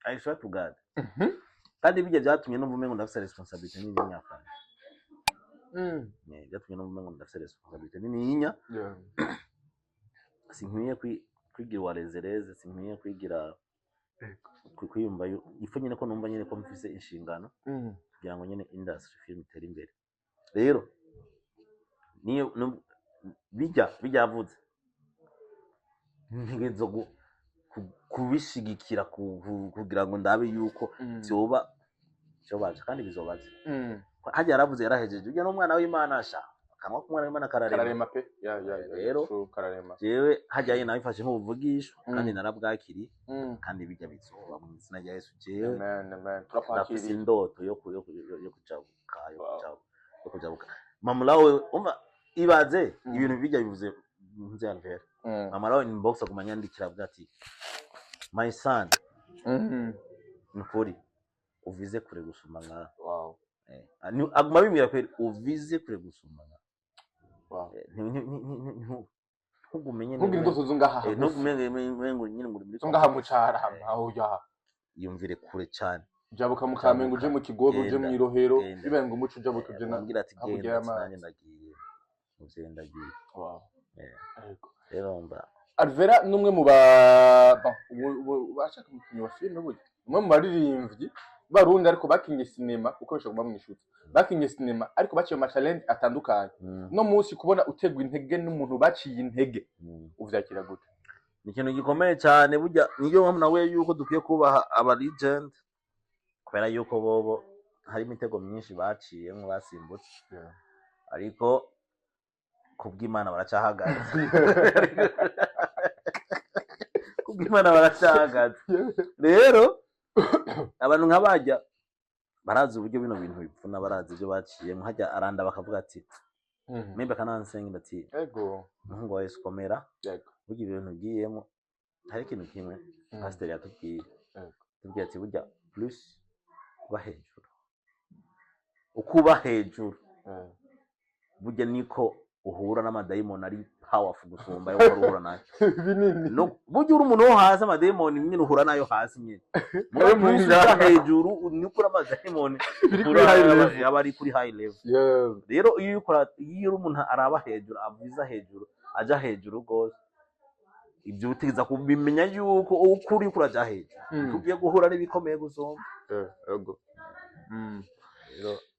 I swear to God kandi bijye byatumye numva umengo ndafise responsibility nini nyakana byatumye numva ngo ndafite responsabilité nininya Yeah. sinkwiye kwigira warezereze sinkwiye kwigira kwiyumva ifu nyine ko numva nyine ko mfise inshingano kugira ngo nyine industry film itere imbere rero niyo bijyavuze ntegezo kubishigikira kugira ngo ndabe yuko byobaje kandi bizobaje hajya yaravuze yarahejeje ujya n'umwana w'Imana asha akanwa k'umwana w'Imana kararema pe rero kararema jewe hajya yina bifashe nk'ubuvugisho kandi narabwakiri kandi bijya bizoba mu izina rya Yesu jewe turapakira indoto yo kujabuka mamulawe umva ibaze ibintu bijya bivuze nzyanvera mamulawe inbox agumanyandikira bwati my son nukuri uvize kure gusoma nka wow aguma bimira kweri uvize kure gusoma nka wow ntugumenye ntugira indoto zungaha ntugumenye nyine muri zungaha mucara aho ya yumvire kure cyane jabuka mu Kamenge uje mu Kigogo uje mu Irohero bibaye ngo umuco jabuka uje na ngira ati genda nanjye ndagiye muvye ndagiye wow rero mba Alvera numwe mu bashaka umukinyi wa filime burya umwe mu baririmbyi barundi ariko bakinye cinema kuko bishobora kuba mwishutse bakinye cinema ariko baciye ama challenge atandukanye no munsi kubona utegwa intege n'umuntu baciye intege uvyakira gute ni ikintu gikomeye cyane burya niyo mpamvu nawe yuko dukwiye kubaha aba legend kubera yuko bobo hari imitego myinshi baciyemo basimbutse ariko kubw'Imana baracahagaze kubw'Imana baracahagaze rero abantu nk'abajya barazi uburyo bino bintu bipfuna barazi ibyo baciyemo hajya aranda bakavuga ati membe kanansenga ati ego umuhungu wa Yesu komera yego burya ibintu ugiyemo hari ikintu kimwe pastor yatubwiye tubwiye ati burya plus kuba hejuru ukuba hejuru burya niko uhura n'amadayimoni ari powerful gusumba yo uhura nayo binini no burya uri umuntu wo hasi amadayimoni nyine uhura nayo hasi nyine muri hejuru niko amadayimoni aba ari kuri high level rero iyo uri umuntu araba hejuru avuza hejuru aja hejuru gose ibyo utegeza kubimenya yuko ukuri kuraja hejuru ugiye guhura n'ibikomeye gusumba yego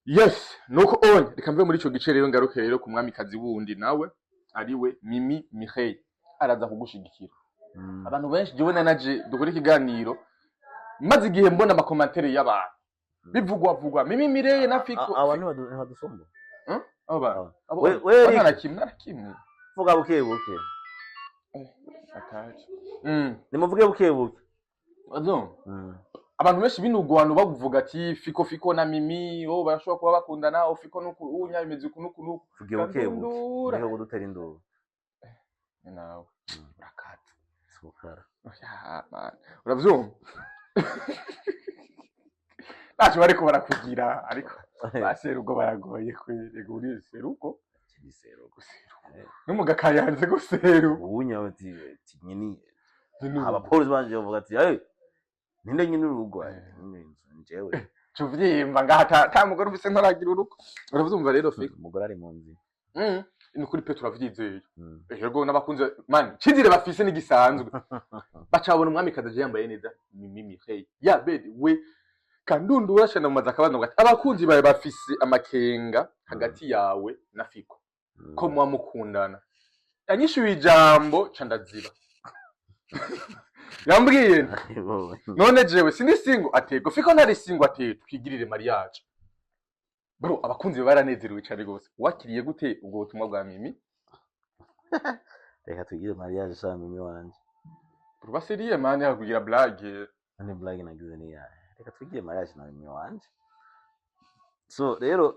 yes nuko on reka mve muri ico gice rero ngaruke rero ku mwamikazi wundi nawe ariwe Mimi Mireille araza kugushigikira abantu benshi jewe nanaje dukora ikiganiro maze igihe mbona amakomantere y'abantu bivugwa Mimi Mireille na Fiko abantu badusomba we nakimwe vuga buke ataje nimuvuge buke ado abantu benshi binugwano bavuga ati Fiko na Mimi barashobora kuba bakundana Fiko nuko unya imeze kunuku vuge buke niho gudutera induru nawe urakata sukara uravyumva nacho bariko barakugira ariko baserugo baragoye kwirega uri seruko numugakayanze guseru ubunya ati nyini abapolisi banje bavuga ati hey ninde nyine urugo njewe cuvyimba ngaha ta mugore ufise ntaragira uruko uravyumva rero Fiko umugore ari mu nzi ni kuri Petro avyizeye yego nabakunze man cizire bafise n'igisanzwe bacabona umwami kadaje yambaye neza Mimi Mireille ya bedi we kandundura cyane mu mazakabano gati abakunzi bawe bafise amakenga hagati yawe na Fiko ko mwa mukundana yanyishuye ijambo candaziba yambwiye none jewe sindi singo atego Fiko ntari singo atego twigirire mariage bro abakunzi baranezerewe cyane gose wakiriye gute ubwo butumwa bwa Mimi reka twigire mariage sa Mimi wanje Purba seriye mani hakugira blague ani blague nagize ni ya reka twigire mariage na Mimi wanje so rero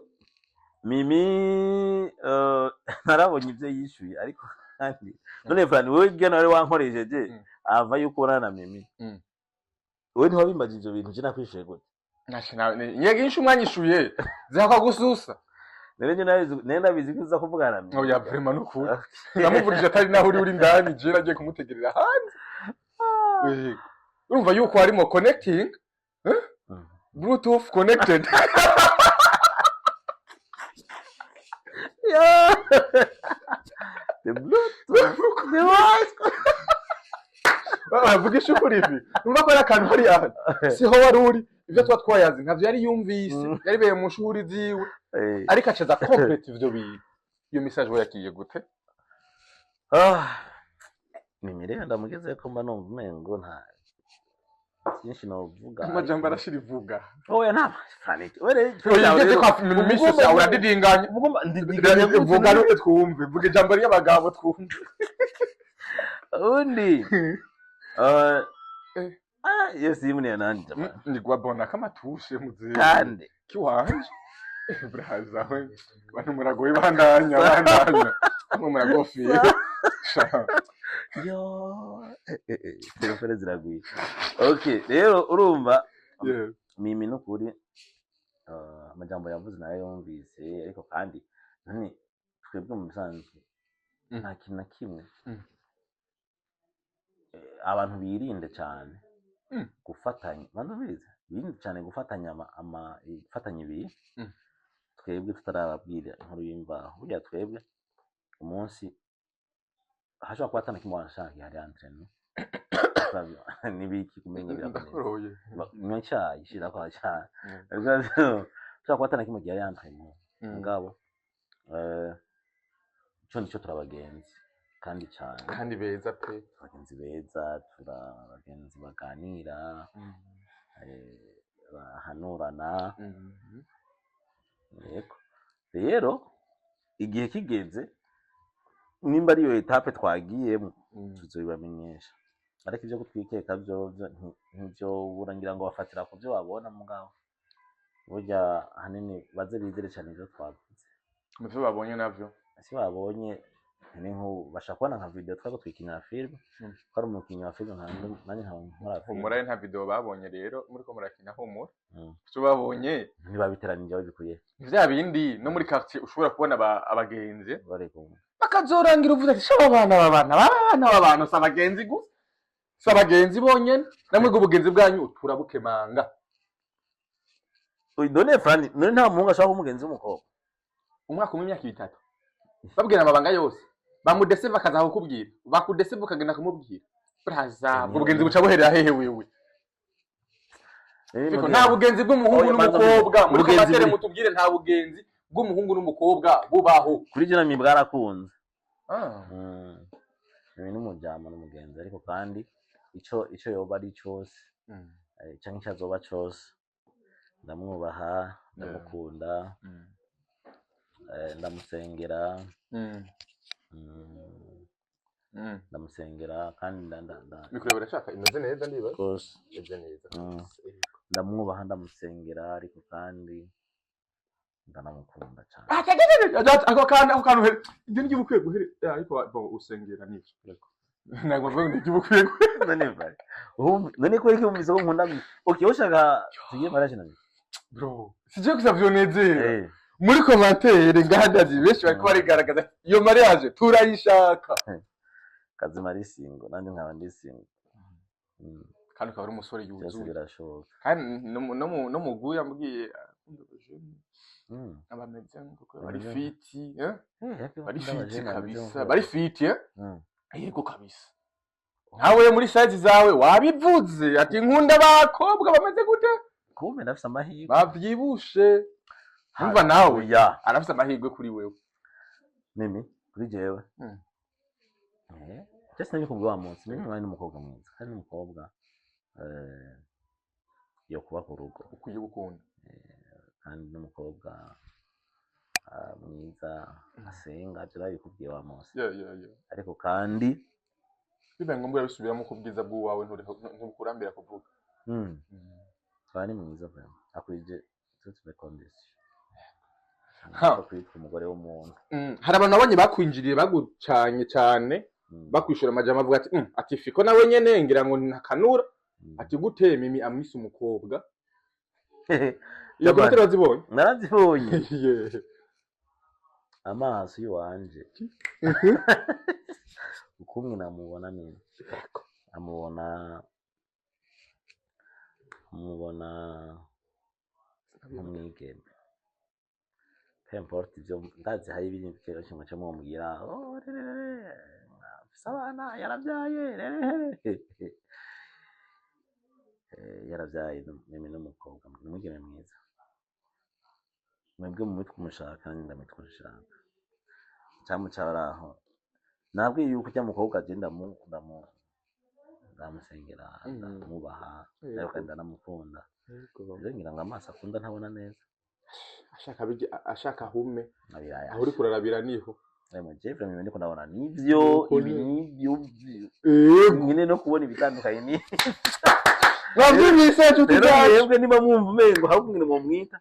Mimi narabonye ibyo yishuye ariko kandi none Fran wewe gena wari wankorejeje ava yuko urana na Mimi wewe ntiwabimbaje ivyo bintu je nakwishuye gute nyege inshu mwanyishuye zaka gususa nenda bizikiza kuvugana na Mimi oya vraiment nukuri namuvurije atari naho uri ndani je nagiye kumutegerera hanze urumva yuko harimo connecting Bluetooth connected The Bluetooth device. bavugisha ukuri ivi numva ko ari akantu hari aha siho wari uri ivyo tuba twayazi ntavyo yari yumvise yari beye mu shuri ziwe ariko acaza complete ivyo bintu iyo message we yakiye gute mimi rero ndamugeze ko mba numva umengo nta byinshi novuga amajambo arashira ivuga oya nta franiki were yigeze kwa mimi uradidinganya vuga no twumve vuga ijambo ry'abagabo twumve undi yes yimune nani jamani ndigwa bona kama tushe muzi kandi kiwanje braza we bantu muragoye bandanya amwe muragofiye yo telefone ziraguye okay rero urumva mimi nukuri amajambo yavuze nayo yumvise ariko kandi nani twebwe mu bisanzwe nta kintu na kimwe abantu birinde cyane gufatanya mandubiza birinde cyane gufatanya gufatanya ibi twebwe tutarababwira inkuru y'imvaho burya twebwe umunsi hashobora kuba atana kimwe wanashaka hari entraînement nibiki kumenya birakomeye n'icyayi shira kwa cyane ushobora kuba atana kimwe hari entraînement ngabo cyo ndico turabagenzi kandi cyane kandi beza pe abagenzi beza turabagenzi baganira bahanurana yego rero igihe kigeze nimba ariyo etape twagiyemo tuzobibamenyesha ariko ibyo gutwikeka byo ntibyo burangira ngo bafatira ku byo babona mugabo burya hanini baze bizere cyane ibyo twavuze mu byo babonye navyo ese babonye ni nko bashaka kubona nka video twago twikinira film ko ari umukinnyi wa film nanjye nkora humura nta video babonye rero muri ko murakina humura cyo babonye ntibabiteranije babikuye vya bindi no muri quartier ushobora kubona abagenzi bareko bakazorangira uvuze ati shaba abana b'abantu sabagenzi gusa sabagenzi bonyene namwe ubugenzi bwanyu turabukemanga done frani none nta muhungu ashaka umugenzi w'umukobwa umwaka w'imyaka 3 babwira amabanga yose bamudese bakaza kukubwira bakudese bukagenda kumubwira braza ubugenzi buca buherera hehe wewe fiko nta bugenzi bw'umuhungu n'umukobwa muri ko batere mutubwire nta bugenzi bw'umuhungu n'umukobwa bubaho kuri je nami bwarakunze ni n'umujama n'umugenzi ariko kandi ico yoba ari cyose cyangwa cyazoba cyose ndamwubaha ndamukunda ndamusengera ndamusengera kandi bikurebera shaka imeze neza ndiba rwose imeze neza ndamwubaha ndamusengera ariko kandi ndanamukunda cyane ako kantu ibyo ngiye bukwiye guhere ariko usengera n'icyo ntabwo mvuga ngo ngiye bukwiye none ko iki mumize ko nkunda okay ushaka tugiye mariage na bro sije kusavyo nezera muri commentaire ngahadazi benshi bariko barigaragaza iyo mariage turayishaka kazi marisingo nandi nkaba ndisingo kandi ukaba ari umusore yuzuye birashoboka kandi no muguye ambwiye abameze ngo bari fiti bari fiti kabisa bari fiti yego kabisa nawe muri size zawe wabivuze ati nkunda bakobwa bameze gute kumbe nafise amahirwe bavyibushe umva nawe arafise amahirwe kuri wewe mimi kuri jewe just nabiko bwa munsi mimi mwari n'umukobwa mwiza kandi n'umukobwa yo kuba ku rugo ukwiye gukunda kandi n'umukobwa mwiza asenga jira yikubwiye wa munsi ariko kandi biba ngombwa bisubiramo kubwiza bw'uwawe ntukurambira kuvuga kandi mwiza vraiment akwije toutes les conditions kwitwa umugore w'umuntu hari abantu nabonye bakwinjiriye bagucanye cyane bakwishura amajambo avuga ati ati fiko nawe nyene ngira ngo ntakanura ati gute mimi amwise umukobwa iyo gutera bazibonye narazibonye amaso yiwanje ukumwe namubona neza amubona nk'umwigeme importe ibyo ndazi hari ibintu kero kimwe cyo mumbwira abana yarabyaye yarabyaye mimi n'umukobwa n'umugeme mwiza mwebwe mu mitwe umushaka ndamitwe ushaka cyamucyaraho nabwo yuko ujya mukobwa agenda ndamusengera ndamubaha ariko ndanamukunda rero ngira ngo amaso akunda ntabona neza ashaka hume aho uri kurarabira niho mu Jeffrey mimi ndiko ndabona nivyo nyine no kubona ibitandukanye ni nabyo niseje tutayebwe niba mwumva umengo hakumwe ngo mwita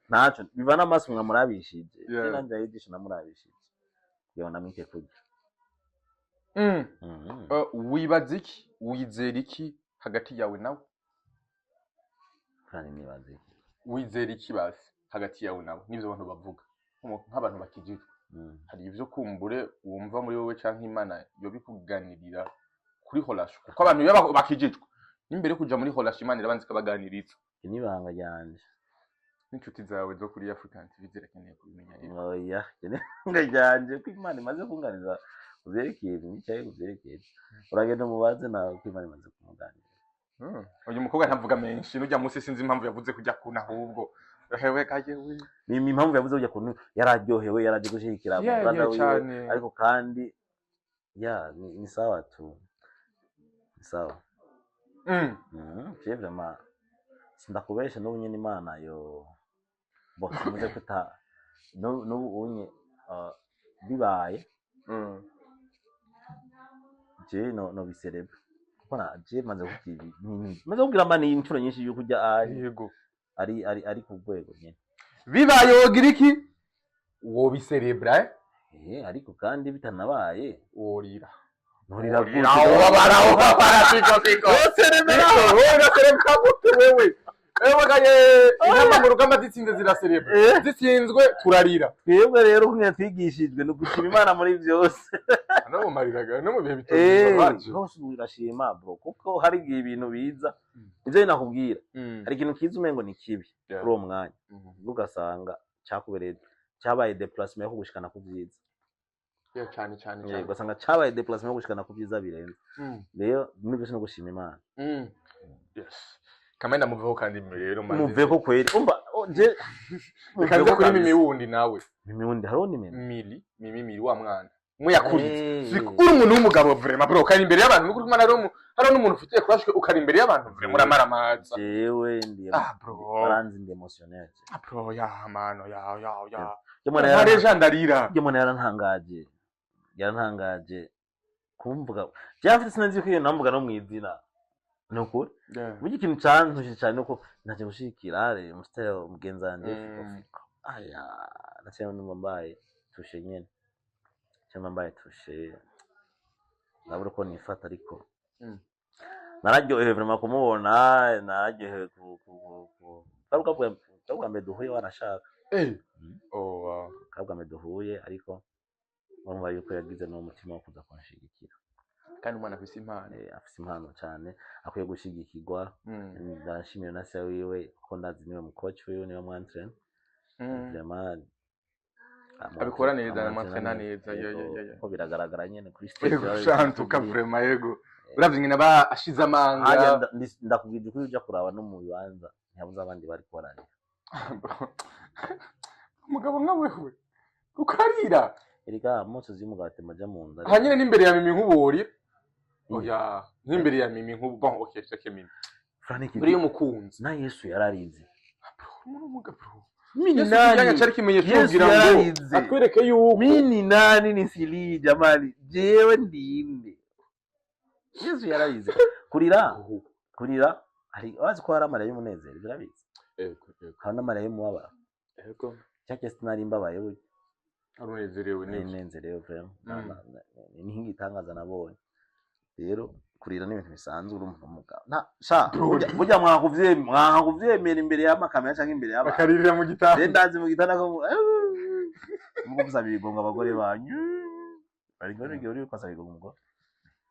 ntaco bivana amaso mwamurabishije nanje yidisha namurabishije yo namike kujya wibaza iki wizera iki hagati yawe nawe kandi nibaza iki wizera iki basi hagati yawe nawe nivyo abantu bavuga nk'abantu bakijijwe hari ivyo kumbure wumva muri wowe canke Imana yo bikuganirira kuri holasho ko abantu bakijijwe n'imbere kuja muri holasho Imana irabanza kabaganiriza inibanga ryanje n'inshuti zawe zo kuri African TV zirakeneye kubimenya rero oya inibanga ryanje ko Imana imaze kunganiza uzerekeye n'icyaye uzerekeye uragenda mubaze nawe ko Imana imaze kumuganira uyu mukobwa ntavuga menshi n'ujya munsi sinzi impamvu yavuze kujya kuna ahubwo hewe kajewe ni impamvu yavuze kujya kuntu yararyohewe yaraje gushikira brother wiwe ariko kandi ni sawa tu ni sawa vraiment sindakubesha n'ubu nyine Imana yo bo muze kuta n'ubu unye bibaye je no biserebe kona je maze kukibi maze kugira mani inshuro nyinshi yuko ujya yego ari ku rwego nyine bibaye wogira iki wo biserebra ariko kandi bitanabaye worira nurira gute aho barapiko serebra wowe serebra gute wewe gaye inama mu rugamba zitsinze ziraserebra zitsinzwe turarira twebwe rero kumwe twigishijwe no gushima Imana muri byose no mu mariraga no mu bihe bitoje hose urashima bro kuko hari igihe ibintu biza ivyo nakubwira hari ikintu kiza umengo ni kibi kuri uwo mwanya ugasanga cyakubereye cyabaye déplacement yo kugushikana ku byiza cyane ugasanga cyabaye déplacement yo gushikana ku byiza birenze rero n'ibyo no gushima Imana yes kamenda muveho kandi rero muveho kweri umba je kanze kuri mimi wundi nawe mimi wundi haro ni mimi wa mwana muyakuritse uri umuntu w'umugabo vraiment bro kandi imbere y'abantu nuko kumana haro n'umuntu ufite crush ukari imbere y'abantu vraiment muramaramaza jewe ndiye bro baranzi ndi emotionnel bro ya mano ya jemana ya legendarira jemana yarantangaje kumvuga byafite sinanzi ko iyo namvuga no mwizina nuko burya ikintu cyantushye cyane nuko naje gushikira mustyle mugenzanje aya nasema numbaye tushe nyene cyangwa mbaye tushe nabura ko nifata ariko nararyohewe vraiment kumubona nararyohewe kabwa meduhuye wanashaka wow kabwa meduhuye ariko urumva yuko yagize no mutima wo kuza kunshigikira kandi umwana afise impano cyane akwiye gushigikirwa ndashimira na se wiwe ko ndazi niwe mu coach wiwe niwe mwantrain vraiment abikora neza na mwantrain neza ko biragaragara nyene kuri stage shantuka vraiment yego uravye ngina ba ashize amanga ndakubwije ko uja kuraba no mu bibanza ntiyabuze abandi bari korana umugabo nkawewe ukarira erika mose zimugate maja mu nda hanyine n'imbere ya mimi nk'ubori oya n'imbere ya mimi nk'ubu bon okay cheke mimi muri umukunzi na Yesu yararize umugabo mini nani yanya cyari kimenyesho kugira ngo atwereke yuko mini nani ni sili jamali jewe ndinde Yesu yararize kurira hari wazi ko hari amarira y'umunezero birabizi kandi amarira y'umubabaro cyake sinari imbabaye we arunezerewe nezerewe vraiment ni hingitangaza nabonye rero kurira n'ibintu bisanzwe uri umugabo nta sha burya mwakuvyemera imbere y'amakamera cyangwa imbere y'aba bakaririra mu gitanda ndazi mu gitanda ko mugo gusaba ibigongo abagore banyu bari ngone ngiye uri kwasaba ibigongo umugore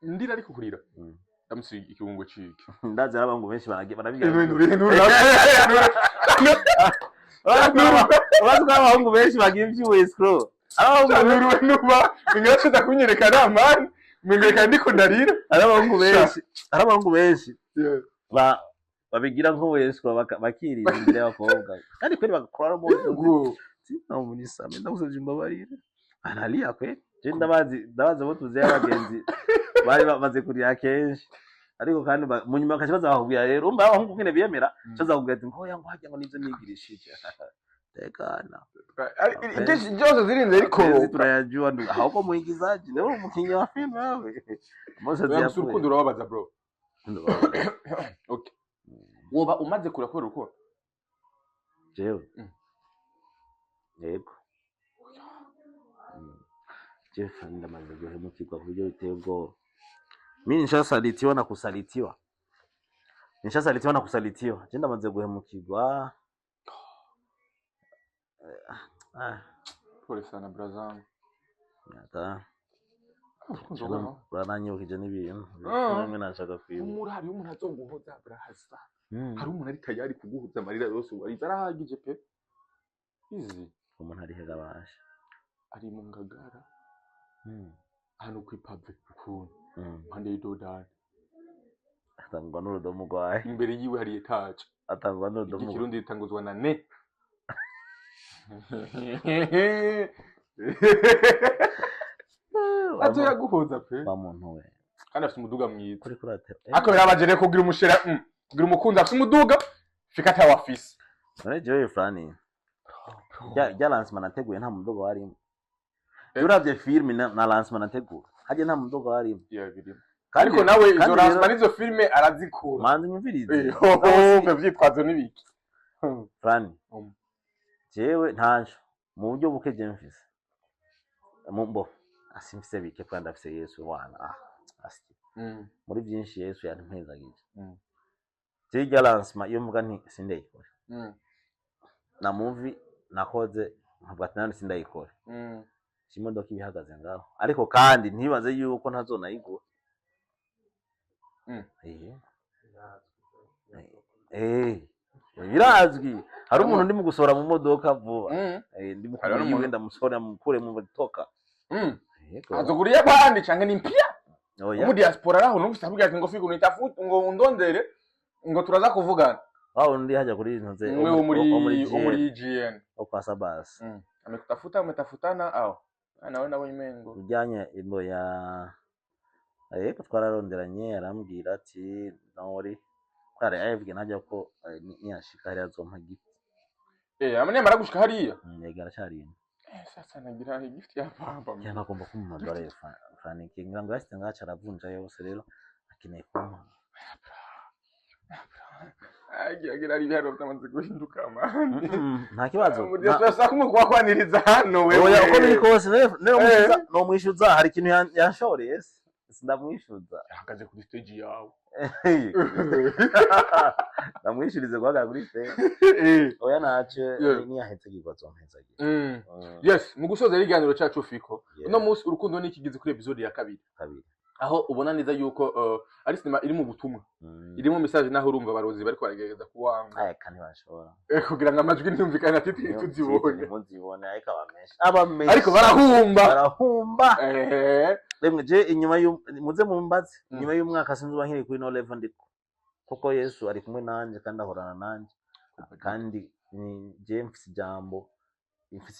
ndira ariko kurira ndamusi ikibungo ciki ndazi arabango benshi barabiga Urazi ko abahungu benshi bagira iby'uwescro Chanuriwe nuba ingashaka kunyerekana man mwengeka ndiko ndarira abahungu benshi Yeah. babigira nk'uwescro bakirira imbere y'abakobwa kandi kweli bagakora mu Ngo na umunisa ndagusabye imbabarire analia kwe je ndabazi abo tuzi y'abagenzi bari bamaze kurira kenshi ariko kandi mu nyuma bakakibaza bakubwira rero umva abahungu nyene biyemera cyo zakubwira ati ngo yango hajya ngo nizo nigirishije tekana byose zirinze ariko turayajua ndu ahubwo muigizaji leo umukinyi wa filmu yawe mose yafuye urukundo urababaza bro. Okay, woba umaze kurakora uko jewe yego Jeff ndamaze guhemukirwa ku buryo biteye ubwoba. Mimi nishasalitiwa na kusalitiwa. Je ndamaze guhemukirwa. pole sana brazangu. Ata. Ukunzo Baranyibukije n'ibintu. Mwe nashaka kwiba. umurari umuntu azonguhoza brahasa. Hari umuntu ari tayari kuguhuza amarira yose wari zarahagije pe. Izi Umuntu ari hega basha. ari mu ngagara. Hano kwipave ukuntu. Mpande y'idodani. Atangwa n'urudomo rwaye. Imbere yiwe hari etage. Atangwa n'urudomo. Ikirundi ritanguzwa na ne. Azo yaguhoza pe. Ba muntu we. Kandi afite umuduga mwiza. Kuri kuratera. Ako birabajere kugira umushera, kugira umukunzi afite umuduga, fika ta wafisi. None jewe Frani. Ya lancement nateguye nta mudogo warimo. Uravye filme na lancement nateguye. Haje nta mudogo warimo. Yeah, birimo. Ariko nawe izo lancement nizo filme arazikura. Manzi nyumvirize. Byitwazo nibiki. Frani. Jewe ntaje mu buryo bukeje mfise. Mumbo asimfise bike kandi afise Yesu wana asiki. Muri byinshi Yesu yanmpezagije. Tijya lancement iyo mvuga nti sindayikora. Na movie nakoze ntabwo atanani sindayikora. Imodoka ibihagaze ngaho ariko kandi ntibaze yuko ntazonayigura. Birazwi hari umuntu ndi mu gusora mu modoka vuba. Ndi mu kuyiwe ndamusora mukure mu modoka. Azoguriye bandi canke ni mpia. Mu diaspora raho no gusabwira ngo fiku nitafuta ngo undondere ngo turaza kuvugana. Wao ndi haja kuri ntuze umuri GN kwa Sabas. Amekutafuta umetafutana au nawe nabo imengo ujanye imbo ya ariko twararonderanye arambwira ati nori kware ayivye najya ko niyashika hari azompa gift amane mara gushika hariya yegara cyari sasa nagira gift ya papa cyana komba kumadore Frani kingira ngo yasite ngacha aravunja yose rero akeneye kumpa agira ari biharo byamaze guhinduka amande nta kibazo sasa kumukwaniriza hano wewe oya uko biri kose no mwishyuza hari ikintu yanshoreye sindamwishyuza ahagaze kuri stage yawe ndamwishyurize guhagarara kuri stage oya nace niyahetse gikwazo mpezagije yes mu gusoza ikiganiro cyacu fiko no munsi urukundo ni ikigize kuri episode ya kabiri aho ubona neza yuko ari sinema iri mu butumwa irimo message naho urumva abarozi bari kwaragereza kuwanga kandi bashobora kugira ngo amajwi ntumvikane ati tuzibone muzibone ariko abamesha ariko barahumba lemwe je inyuma muze mumbaze inyuma y'umwaka sinzi bankiri kuri no level ndiko kuko Yesu ari kumwe nanje kandi ahorana nanje kandi je mfise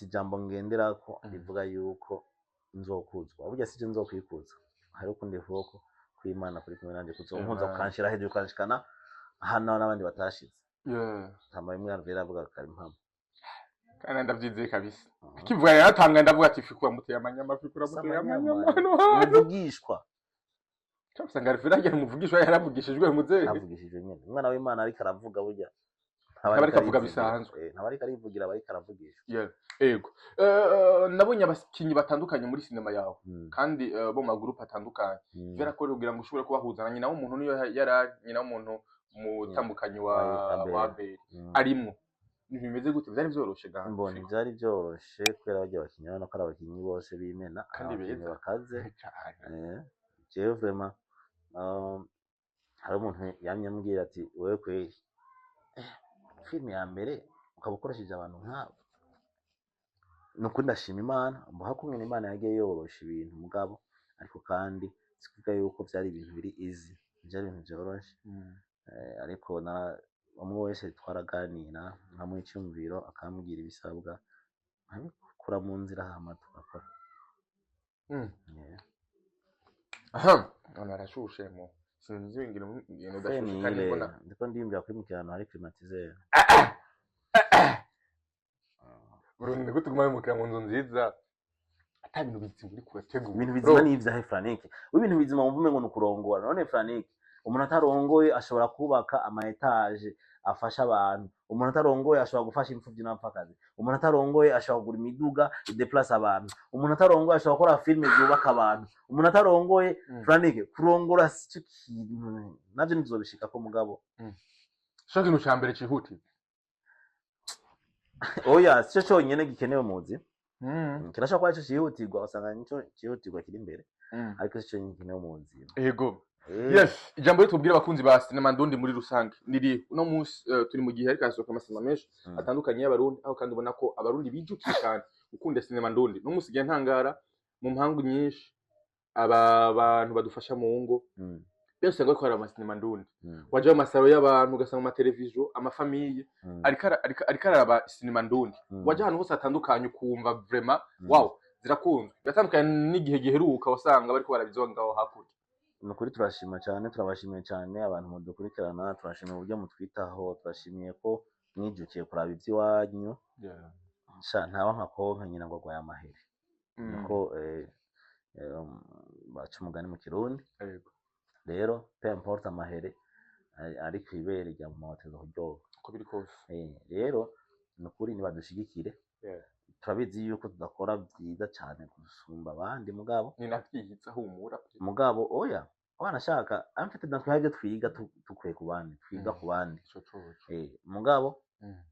ijambo ngenderako rivuga yuko nzokuzwa burya sije nzokwikuza hari ukundi vuko kw'Imana kuri kumwe nanje kuzompuza kukanshira hejuru kanshikana hano n'abandi batashize tambaye mwana vera avuga kari mpamvu kandi ndavyizeye kabisa kivuga yaratanga ndavuga ati fikura muteye amanyama fikura muteye amanyama muvugishwa cyabusanga rivira yari muvugishwa yaravugishijwe muzehe avugishijwe nyene umwana w'Imana ariko aravuga burya ntabari kavuga bisanzwe ntabari karivugira bari karavugisha yego nabonye abakinyi batandukanye muri sinema yawe kandi bo mu group atandukanye vera ko kugira ngo ushobore kubahuzana nyina w'umuntu niyo yari nyina w'umuntu mutambukanyi wa Abel arimo bimeze gute byari byoroshe ganje mbona byari byoroshe kwera bagiye bakinyana no kara bakinyi bose bimena kandi bakaze jewe vraiment hari umuntu yamye ambwira ati wewe kweri filime ya mbere ukaba ukoresheje abantu nk'abo nuko ndashima Imana mbaha kumwe Imana yagiye yorosha ibintu mugabo ariko kandi sikuvuga yuko byari ibintu biri easy byari ibintu byoroshe ariko umwe wese twaraganira nkamuha icyumviro akambwira ibisabwa nkabikura mu nzira hama tugakora aha none arashushe mu sinzi ingino ndashushe kandi mbona ndiko ndimbira kuri mukirano hari climatiseur Burundi gute kumaye mukira mu nzu nziza ata bintu bizima uri kubategura ibintu bizima ni ibya Frank ibintu bizima mvume ngo nukurongora none Frank umuntu atarongoye ashobora kubaka ama etage afasha abantu umuntu atarongoye ashobora gufasha imfuvyi n'abapfakazi umuntu atarongoye ashobora kugura imiduga ideplace abantu umuntu atarongoye ashobora gukora filme zubaka abantu umuntu atarongoye Frank kurongora cyo kintu navyo nizobishika ko mugabo shaka no cyambere cihuti oya cyo cyonyene gikenewe muzi kirashaka kwa cyo cihutirwa usanga nico cihutirwa kiri imbere ariko cyo nyine gikenewe muzi yego yes ijambo ryo tubwira abakunzi ba Sinema Ndundi muri rusange niri uno munsi turi mu gihe ariko asohoka amasema menshi atandukanye y'abarundi aho kandi ubona ko abarundi bijukiye cyane ukunda Sinema Ndundi no musigiye ntangara mu mpangu nyinshi aba bantu badufasha mu ngo byose ngo ko ari Sinema Ndundi waje mu masaro y'abantu ugasanga mu televiziyo amafamiye ariko araba Sinema Ndundi waje ahantu hose atandukanye ukumva vraiment wow zirakunzwe batandukanye n'igihe giheruka wasanga bariko barabizongaho hakurya nukuri turashima cyane turabashimiye cyane abantu mudukurikirana turashimiye uburyo mutwitaho turashimiye ko mwijukiye kuraba iby'iwanyu ntawa nkakonka nyina ngo agwaye amahere nuko baca umugani mu kirundi rero peu importe amahere ari kwibere rya mu mawateza kuryoha uko biri kose rero nukuri nibadushigikire turabizi yuko tudakora byiza cyane gusumba abandi mugabo ni navyihitsa humura mugabo oya wanashaka amfite natwe habyo twiga tukwe ku bandi twiga ku bandi mugabo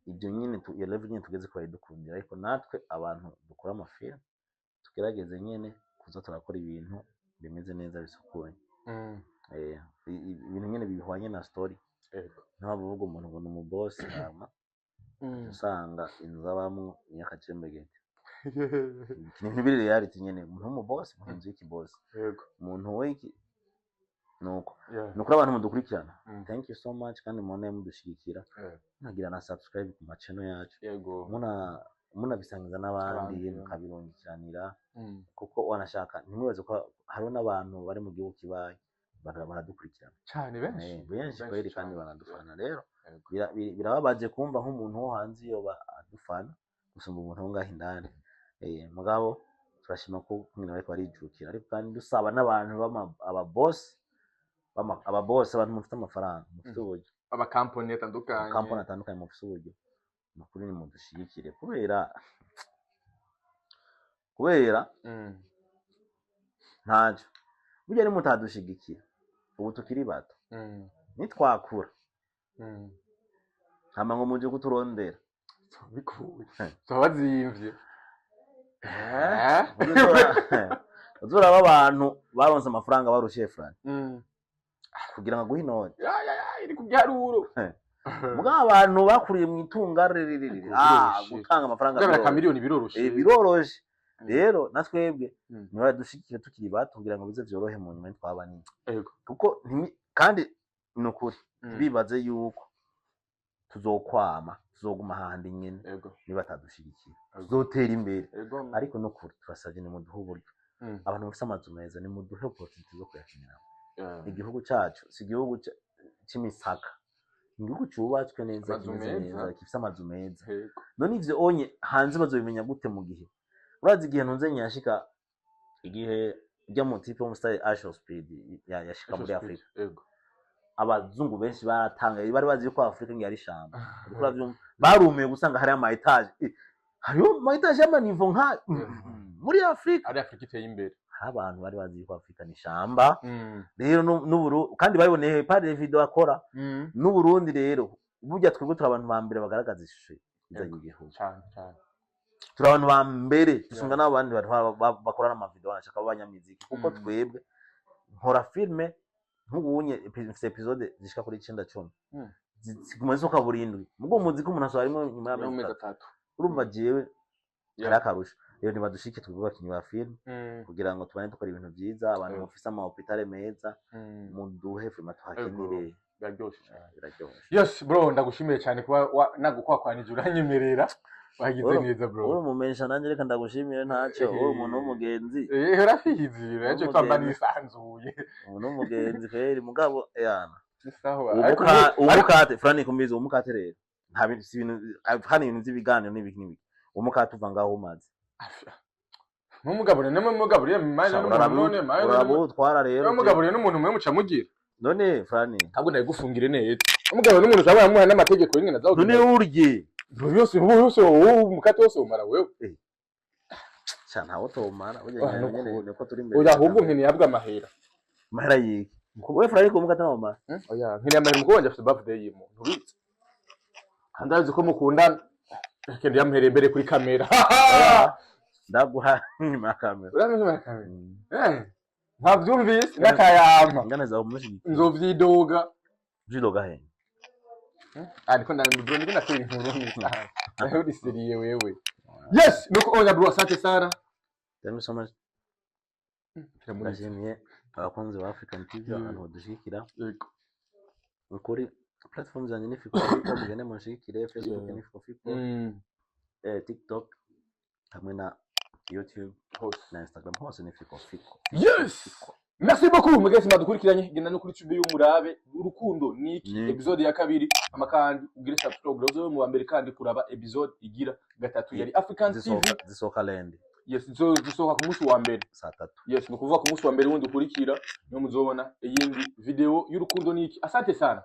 ibyo nyine iyo level nyine tugeze kwa dukundira ariko natwe abantu dukora amafilm tugerageze nyine kuza turakora ibintu bimeze neza bisukuye ibintu nyine bihwanye na story ntabavuga umuntu ngo numu boss hama usanga inzabamwe yakacembegete ikintu biri reality nyine umuntu mu boss umuntu wiki boss umuntu wiki nuko abantu mudukurikirana thank you so much kandi mone mudushigikira nagira na subscribe ku channel yacu muna bisangiza n'abandi mukabirungikiranira kuko wanashaka ntimwibaze ko hari n'abantu bari mu gihugu kibaye baradukurikirana cyane benshi kweri kandi baradufana rero birababaje kumva nk'umuntu wo hanze iyo adufana gusumba umuntu wo ngaho indani mugabo turashima ko mwene bariko barijukira ariko kandi dusaba n'abantu ababoss abantu mufite amafaranga mufite uburyo abakampani atandukanye mufite uburyo nukuri ni mudushigikire kubera ntacyo burya ni mutadushigikira ubu tukiri bato nitwakura hama ngo muje kuturondera bikuye twabazimvye uzuraba abantu baronse amafaranga barushiye frani kugira ngo guhinone iri kubyaruro mugabo abantu bakuriye mu itunga gutanga amafaranga miliyoni biroroshe rero natwebwe niba dushikire tukiri bato kugira ngo bize byorohe mu nyuma twaba nini kuko kandi nukuri bibaze yuko tuzoguma handi nyene niba atadushigikira tuzotera imbere ariko nukuri turasabye ni muduhe uburyo abantu bafite amazu meza ni muduhe opportunity zo kuyakinira igihugu cyacu si igihugu cy'imisaka igihugu cyubatswe neza gifite amazu meza none ivyo onye hanze bazobimenya gute mu gihe urazi igihe ntunze nyashika igihe ujya mu tipe mu style Asho Speed yashika muri Afrika abazungu benshi baratangaye bari bazi ko Afrika ngiyari shamba barumiye gusanga hari ama etage hariyo ama etage y'amanivo nka muri Afrika ari Afrika iteye imbere abantu bari bazi ko Afrika ni shamba rero n'uburu kandi baboneye pare video akora n'Uburundi rero burya twebwe turabantu ba mbere bagaragaza ishusho izanye igihugu cyane turabantu ba mbere dusunga n'abandi bakorana ama video banashaka abanyamiziki kuko twebwe nkora filme nk'ubunye episode zishika kuri 9-10 ziguma zisohoka burindwi mugo umuziki umuntu asohora rimwe nyuma mu mezi y'amezi atatu urumva jewe Yeah. ari akarusho rero nibadushike twebwe abakinyi ba film kugira ngo tubane dukora ibintu byiza abantu bafise ama hopitale meza muduhe film tuhakenire biraryoshe biraryoshe yes bro ndagushimiye cyane kuba nagukwakwanije uranyemerera wagize neza bro uri umumenyesha nanjye reka ndagushimire ntacyo uri umuntu w'umugenzi urafizi yaje twamba nisanzuye umuntu w'umugenzi kweri mugabo yana sawa umukate Frank kumbiza umukate rero nta bintu si ibintu hano ibintu by'ibiganiro n'ibiki umukate uva ngaho umaze n'umugabure n'umugabure maze n'umuntu maze urabo twara rero n'umugabure n'umuntu mwe muca mugira none Frank ntabwo ndagufungire neza umugabure n'umuntu zabaye amuha n'amategeko y'ingena zawo none urye yose umukate wose umara wewe cyane aho tomara ujye niko turi imbere oya ahubwo nkene yabwa amahera mahera yiki wewe Frank umukate mama oya nkene amahera muko wanje afite birthday yimu ntubitse kandi azi ko mukundana kendi yamuhereye imbere kuri kamera ndaguha nyuma ya kamera urameze muri kamera ntabyumvise n'akayama ngana za umushi nzovyidoga jidoga he ariko ndabibwo ndiko nakora inkuru n'isaha aho diseriye wewe yes nuko oya bro asante sana thank you so much ndashimiye abakunzi ba African TV abantu badushikira ukuri platform zanjye ni Fiko mugende munshikire Facebook ni Fiko TikTok hamwe na YouTube na Instagram hose ni Fiko yes merci beaucoup mugezi madukurikiranye genda no kuri YouTube y'umurabe urukundo niki episode ya kabiri amakandi ugire subscribe uzo mu mbere kandi kuraba episode igira gatatu yari African TV zisoka land yes zisoka ku munsi wa mbere saa 3 yes no kuvuga ku munsi wa mbere wundi ukurikira no muzobona iyindi video y'urukundo niki asante sana